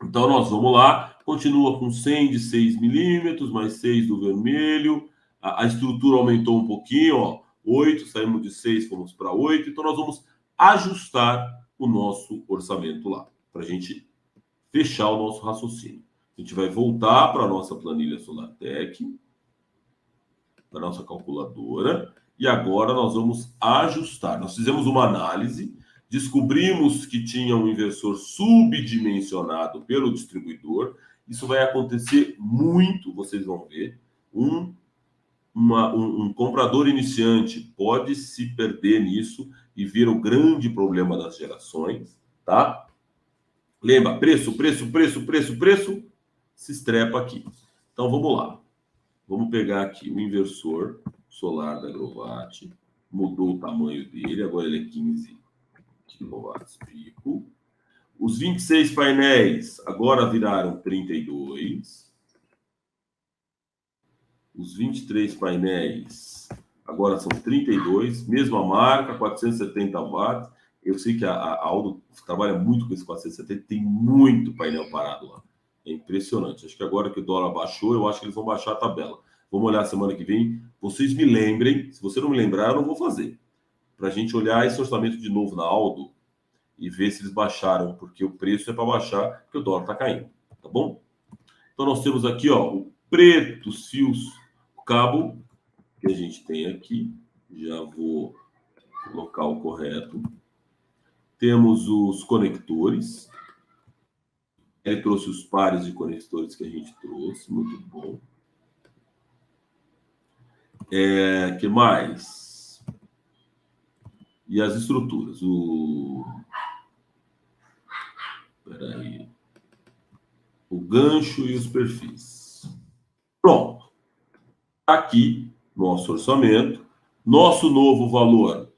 Speaker 1: então nós vamos lá. Continua com 100 de 6 milímetros, mais 6 do vermelho. A estrutura aumentou um pouquinho, ó. 8, saímos de 6, fomos para 8. Então nós vamos ajustar o nosso orçamento lá, para a gente fechar o nosso raciocínio. A gente vai voltar para a nossa planilha SolarTech, para a nossa calculadora, e agora nós vamos ajustar. Nós fizemos uma análise, descobrimos que tinha um inversor subdimensionado pelo distribuidor. Isso vai acontecer muito, vocês vão ver. Um comprador iniciante pode se perder nisso e vir o grande problema das gerações, tá? Lembra, preço, se estrepa aqui. Então, vamos lá. Vamos pegar aqui o inversor solar da Agrovat, mudou o tamanho dele, agora ele é 15 kW-pico. Os 26 painéis agora viraram 32. Os 23 painéis agora são 32, mesma marca, 470 watts. Eu sei que a Aldo trabalha muito com esse 470, tem muito painel parado lá. É impressionante. Acho que agora que o dólar baixou, eu acho que eles vão baixar a tabela. Vamos olhar semana que vem. Vocês me lembrem. Se você não me lembrar, eu não vou fazer. Para a gente olhar esse orçamento de novo na Aldo e ver se eles baixaram, porque o preço é para baixar, porque o dólar está caindo. Tá bom? Então, nós temos aqui, ó, o preto, os fios, o cabo que a gente tem aqui. Já vou colocar o correto. Temos os conectores. Ele trouxe os pares de conectores que a gente trouxe. Muito bom. Que mais? E as estruturas. Peraí. O gancho e os perfis. Pronto. Aqui, nosso orçamento. Nosso novo valor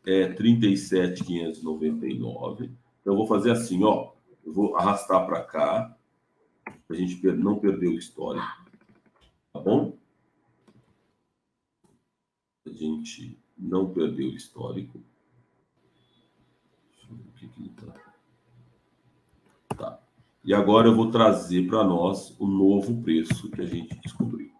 Speaker 1: é 37.599. Então, eu vou fazer assim, ó. Eu vou arrastar para cá. a gente não perder o histórico, tá bom? A gente não perder o histórico. Deixa eu ver o que ele tá. E agora eu vou trazer para nós o novo preço que a gente descobriu.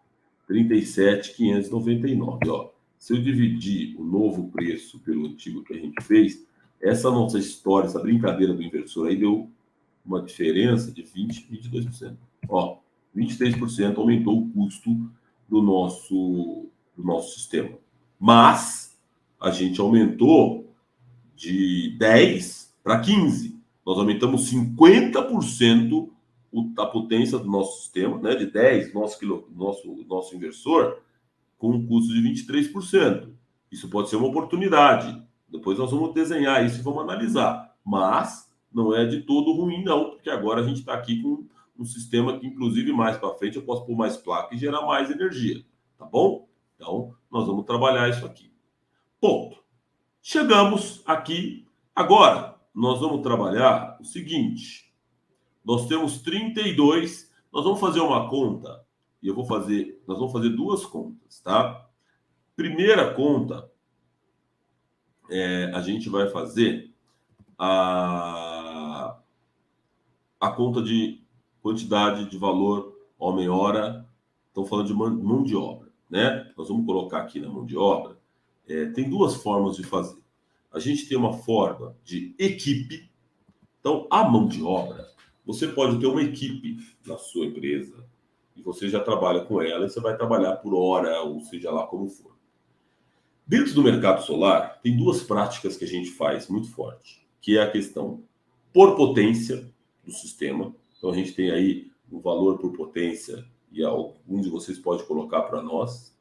Speaker 1: 37.599, ó. Se eu dividir o novo preço pelo antigo que a gente fez, essa nossa história, essa brincadeira do inversor aí deu uma diferença de 22%. Ó, 23% aumentou o custo do nosso sistema. Mas a gente aumentou de 10 para 15. Nós aumentamos 50% a potência do nosso sistema, né? De 10, nosso inversor, com um custo de 23%. Isso pode ser uma oportunidade. Depois nós vamos desenhar isso e vamos analisar. Mas não é de todo ruim, não, porque agora a gente está aqui com um sistema que, inclusive, mais para frente eu posso pôr mais placa e gerar mais energia. Tá bom? Então, nós vamos trabalhar isso aqui. Ponto. Chegamos aqui. Agora, nós vamos trabalhar o seguinte. Nós temos 32. Nós vamos fazer uma conta. E nós vamos fazer duas contas, tá? Primeira conta, a gente vai fazer a conta de quantidade de valor homem-hora. Estão falando de mão de obra, né? Nós vamos colocar aqui na mão de obra. Tem duas formas de fazer. A gente tem uma forma de equipe. Então, a mão de obra, você pode ter uma equipe na sua empresa e você já trabalha com ela e você vai trabalhar por hora, ou seja lá como for. Dentro do mercado solar, tem duas práticas que a gente faz muito forte, que é a questão por potência do sistema. Então, a gente tem aí o valor por potência e algum de vocês pode colocar para nós.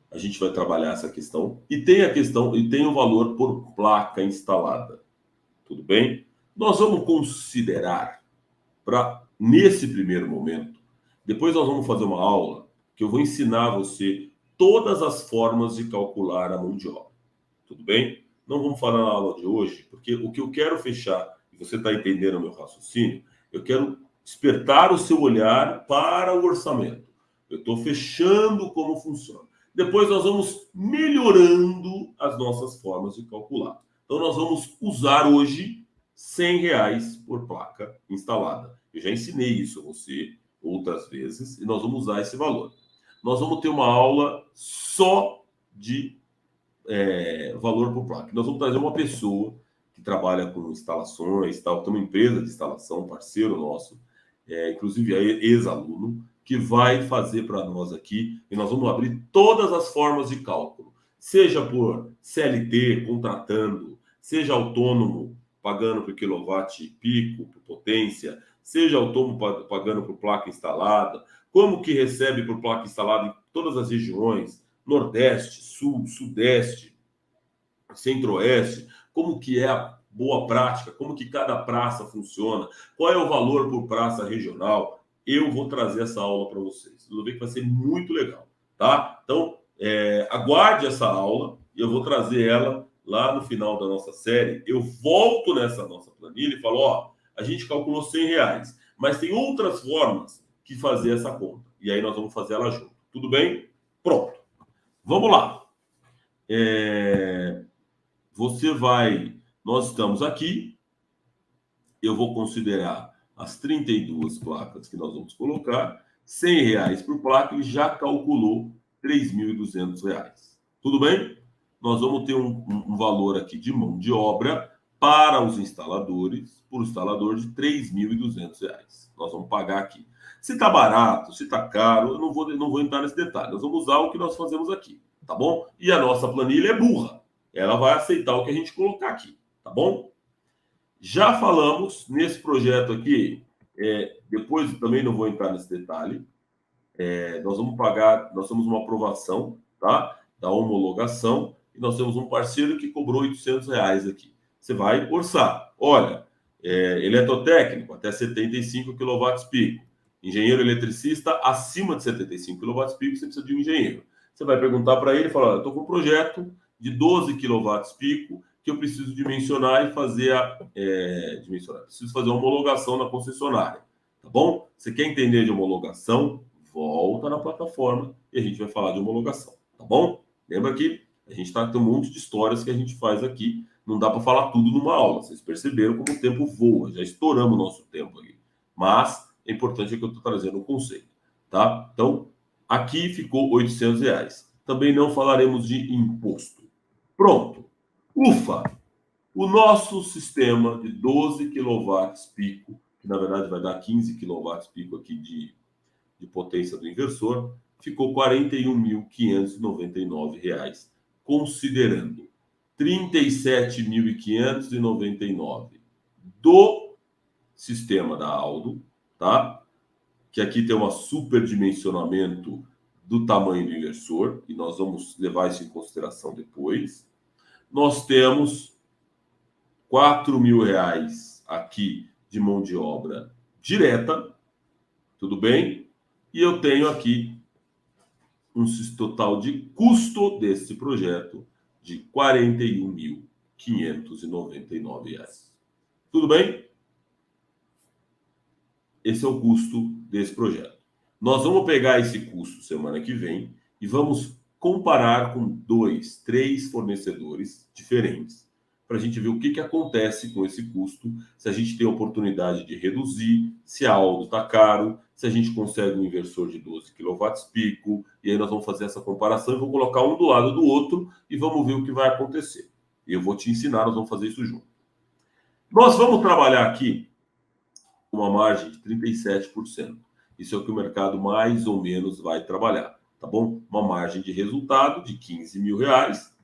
Speaker 1: A gente vai trabalhar essa questão. E tem a questão, e tem o valor por placa instalada. Tudo bem? Nós vamos considerar, nesse primeiro momento, depois nós vamos fazer uma aula que eu vou ensinar você todas as formas de calcular a mão de obra. Tudo bem? Não vamos falar na aula de hoje, porque o que eu quero fechar, e você está entendendo o meu raciocínio, eu quero despertar o seu olhar para o orçamento. Eu estou fechando como funciona. Depois nós vamos melhorando as nossas formas de calcular. Então nós vamos usar hoje R$100 por placa instalada. Eu já ensinei isso a você outras vezes e nós vamos usar esse valor. Nós vamos ter uma aula só de valor por placa. Nós vamos trazer uma pessoa que trabalha com instalações, tal, tem uma empresa de instalação, parceiro nosso, inclusive é ex-aluno, que vai fazer para nós aqui, e nós vamos abrir todas as formas de cálculo, seja por CLT, contratando, seja autônomo, pagando por quilowatt pico, por potência, seja autônomo pagando por placa instalada, como que recebe por placa instalada em todas as regiões, Nordeste, Sul, Sudeste, Centro-Oeste, como que é a boa prática, como que cada praça funciona, qual é o valor por praça regional. Eu vou trazer essa aula para vocês. Tudo bem que vai ser muito legal, tá? Então, aguarde essa aula e eu vou trazer ela lá no final da nossa série. Eu volto nessa nossa planilha e falo, ó, a gente calculou R$100, mas tem outras formas de fazer essa conta. E aí nós vamos fazer ela junto. Tudo bem? Pronto. Vamos lá. Nós estamos aqui. Eu vou considerar as 32 placas que nós vamos colocar. R$100 por placa e já calculou R$3.200. Tudo bem? Nós vamos ter um valor aqui de mão de obra para os instaladores, por instalador de R$3.200. Nós vamos pagar aqui. Se está barato, se está caro, eu não vou entrar nesse detalhe. Nós vamos usar o que nós fazemos aqui, tá bom? E a nossa planilha é burra. Ela vai aceitar o que a gente colocar aqui, tá bom? Já falamos nesse projeto aqui, depois também não vou entrar nesse detalhe. Nós vamos pagar, nós temos uma aprovação, tá? Da homologação, e nós temos um parceiro que cobrou R$800 aqui. Você vai orçar. Olha, eletrotécnico até 75 kW-pico. Engenheiro eletricista acima de 75 kW-pico, você precisa de um engenheiro. Você vai perguntar para ele e falar, eu estou com um projeto de 12 kW-pico que eu preciso dimensionar e fazer preciso fazer uma homologação na concessionária, tá bom? Você quer entender de homologação? Volta na plataforma e a gente vai falar de homologação, tá bom? Lembra que a gente tem um monte de histórias que a gente faz aqui, não dá para falar tudo numa aula. Vocês perceberam como o tempo voa, já estouramos o nosso tempo aqui. Mas é importante que eu estou trazendo o conceito, tá? Então, aqui ficou R$800. Também não falaremos de imposto. Pronto. Ufa! O nosso sistema de 12 kW pico, que na verdade vai dar 15 kW pico aqui de potência do inversor, ficou R$ 41.599, considerando R$ 37.599 do sistema da Aldo, tá? Que aqui tem um superdimensionamento do tamanho do inversor, e nós vamos levar isso em consideração depois. Nós temos R$4.000 aqui de mão de obra direta, tudo bem? E eu tenho aqui um total de custo desse projeto de R$ 41.599. Tudo bem? Esse é o custo desse projeto. Nós vamos pegar esse custo semana que vem e vamos comparar com 2, 3 fornecedores diferentes para a gente ver o que acontece com esse custo, se a gente tem a oportunidade de reduzir, se a Aldo está caro, se a gente consegue um inversor de 12 kW pico, e aí nós vamos fazer essa comparação e vou colocar um do lado do outro e vamos ver o que vai acontecer. Eu vou te ensinar, nós vamos fazer isso junto. Nós vamos trabalhar aqui uma margem de 37%. Isso é o que o mercado mais ou menos vai trabalhar, tá bom? Uma margem de resultado de R$15.000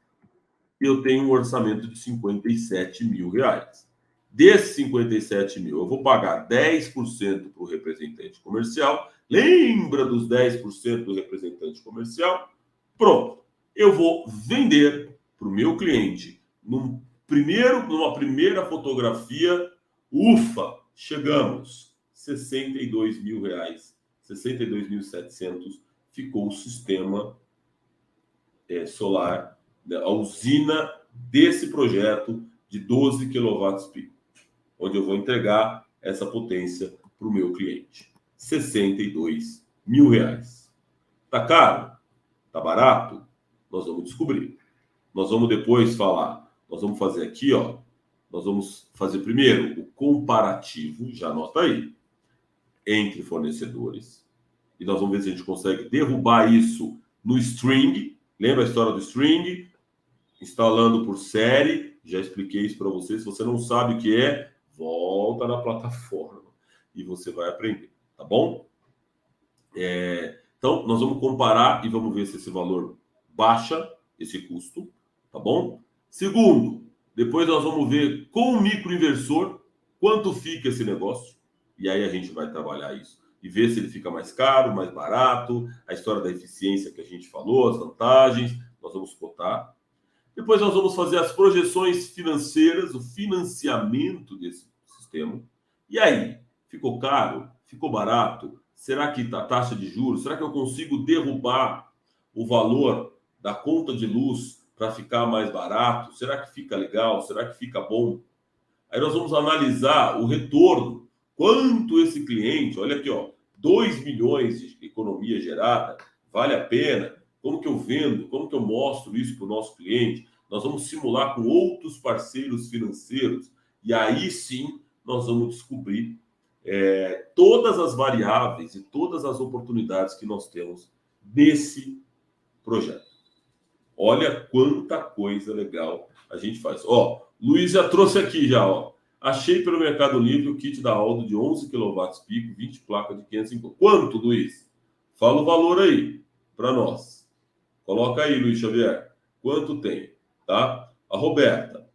Speaker 1: e eu tenho um orçamento de R$57.000. Desses 57 mil, eu vou pagar 10% para o representante comercial. Lembra dos 10% do representante comercial? Pronto. Eu vou vender para o meu cliente numa primeira fotografia. Ufa! Chegamos. R$62.000. 62.700 ficou o sistema solar, a usina desse projeto de 12 kW, onde eu vou entregar essa potência para o meu cliente. R$62.000. Tá caro? Tá barato? Nós vamos descobrir. Nós vamos depois falar. Nós vamos fazer aqui, ó. Nós vamos fazer primeiro o comparativo, já anota aí, entre fornecedores. E nós vamos ver se a gente consegue derrubar isso no string. Lembra a história do string? Instalando por série. Já expliquei isso para você. Se você não sabe o que é, volta na plataforma e você vai aprender, tá bom? Então, nós vamos comparar e vamos ver se esse valor baixa esse custo, tá bom? Segundo, depois nós vamos ver com o microinversor quanto fica esse negócio. E aí a gente vai trabalhar isso e ver se ele fica mais caro, mais barato, a história da eficiência que a gente falou, as vantagens, nós vamos cotar. Depois nós vamos fazer as projeções financeiras, o financiamento desse sistema. E aí, ficou caro? Ficou barato? Será que a taxa de juros? Será que eu consigo derrubar o valor da conta de luz para ficar mais barato? Será que fica legal? Será que fica bom? Aí nós vamos analisar o retorno. Quanto esse cliente, olha aqui, ó, 2 milhões de economia gerada, vale a pena? Como que eu vendo? Como que eu mostro isso para o nosso cliente? Nós vamos simular com outros parceiros financeiros e aí sim nós vamos descobrir todas as variáveis e todas as oportunidades que nós temos nesse projeto. Olha quanta coisa legal a gente faz. Ó, Luiz já trouxe aqui já, ó. Achei pelo Mercado Livre o kit da Aldo de 11 kW pico, 20 placas de 550. Quanto, Luiz? Fala o valor aí para nós. Coloca aí, Luiz Xavier. Quanto tem? Tá? A Roberta.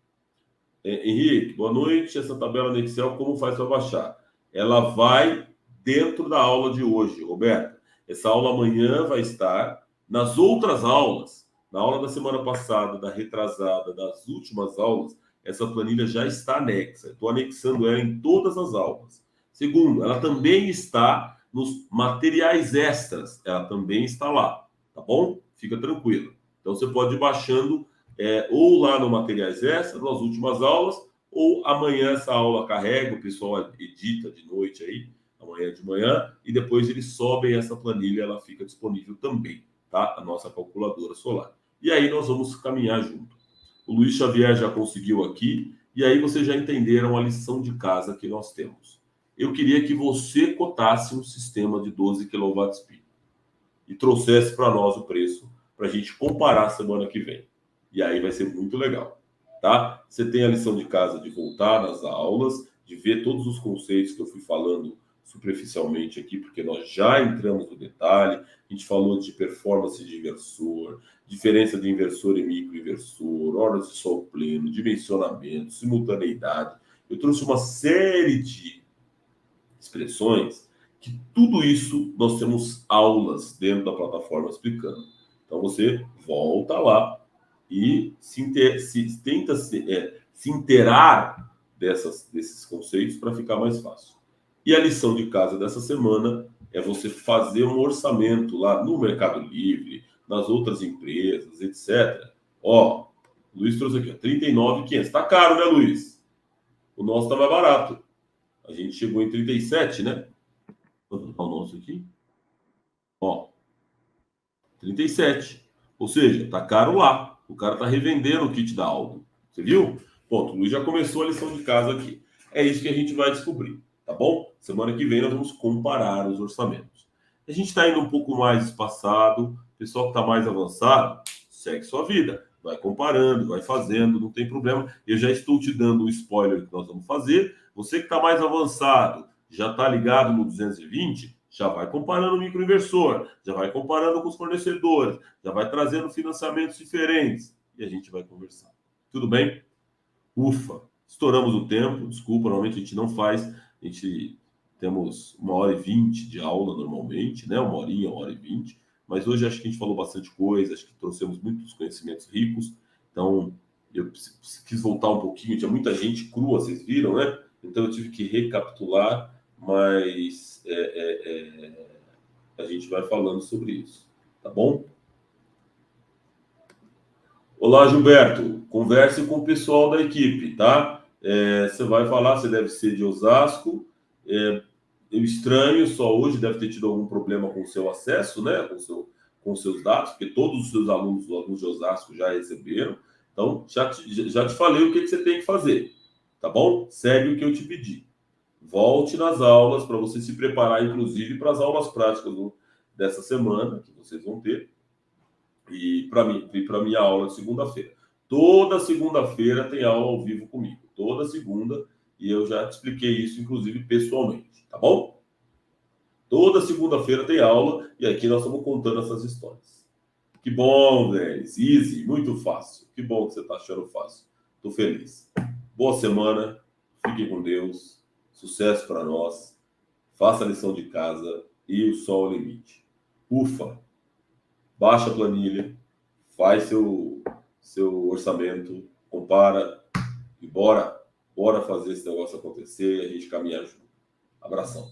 Speaker 1: Henrique, boa noite. Essa tabela no Excel, como faz para baixar? Ela vai dentro da aula de hoje, Roberta. Essa aula amanhã vai estar nas outras aulas. Na aula da semana passada, da retrasada, das últimas aulas, essa planilha já está anexa. Estou anexando ela em todas as aulas. Segundo, ela também está nos materiais extras. Ela também está lá, tá bom? Fica tranquilo. Então, você pode ir baixando ou lá no Materiais Extras, nas últimas aulas, ou amanhã essa aula carrega, o pessoal edita de noite aí, amanhã de manhã, e depois eles sobem essa planilha, ela fica disponível também, tá? A nossa calculadora solar. E aí nós vamos caminhar junto. O Luiz Xavier já conseguiu aqui, e aí vocês já entenderam a lição de casa que nós temos. Eu queria que você cotasse um sistema de 12 kWp e trouxesse para nós o preço para a gente comparar semana que vem. E aí vai ser muito legal, tá? Você tem a lição de casa de voltar nas aulas, de ver todos os conceitos que eu fui falando superficialmente aqui, porque nós já entramos no detalhe. A gente falou de performance de inversor, diferença de inversor e microinversor, horas de sol pleno, dimensionamento, simultaneidade. Eu trouxe uma série de expressões que tudo isso nós temos aulas dentro da plataforma explicando. Então você volta lá e tenta se inteirar desses conceitos para ficar mais fácil. E a lição de casa dessa semana é você fazer um orçamento lá no Mercado Livre, nas outras empresas, etc. Ó, o Luiz trouxe aqui, 39.500. Tá caro, né, Luiz? O nosso tá mais barato. A gente chegou em 37, né? Quanto tá o nosso aqui? Ó, 37. Ou seja, tá caro lá. O cara tá revendendo o kit da Aldo. Você viu? Ponto. O Luiz já começou a lição de casa aqui. É isso que a gente vai descobrir, tá bom? Semana que vem nós vamos comparar os orçamentos. A gente está indo um pouco mais espaçado. O pessoal que está mais avançado, segue sua vida. Vai comparando, vai fazendo, não tem problema. Eu já estou te dando o spoiler que nós vamos fazer. Você que está mais avançado, já está ligado no 220, já vai comparando o microinversor, já vai comparando com os fornecedores, já vai trazendo financiamentos diferentes e a gente vai conversar. Tudo bem? Ufa, estouramos o tempo, desculpa, normalmente a gente não faz, a gente temos 1h20 de aula normalmente, né? 1 horinha, 1h20, mas hoje acho que a gente falou bastante coisa, acho que trouxemos muitos conhecimentos ricos, então eu quis voltar um pouquinho, tinha muita gente crua, vocês viram, né? Então eu tive que recapitular, mas a gente vai falando sobre isso, tá bom? Olá, Gilberto. Converse com o pessoal da equipe, tá? Você vai falar, você deve ser de Osasco. Eu estranho, só hoje deve ter tido algum problema com o seu acesso, né? Com os seus dados, porque todos os seus alunos de Osasco já receberam. Então, já te falei o que você tem que fazer, tá bom? Segue o que eu te pedi. Volte nas aulas para você se preparar, inclusive, para as aulas práticas dessa semana, que vocês vão ter, e para minha aula de segunda-feira. Toda segunda-feira tem aula ao vivo comigo. Toda segunda, e eu já te expliquei isso, inclusive, pessoalmente, tá bom? Toda segunda-feira tem aula, e aqui nós estamos contando essas histórias. Que bom, Denis. Easy, muito fácil. Que bom que você está achando fácil. Estou feliz. Boa semana. Fiquem com Deus. Sucesso para nós. Faça a lição de casa e o sol ao limite. Ufa! Baixa a planilha, faz seu orçamento, compara e bora fazer esse negócio acontecer e a gente caminhar junto. Abração.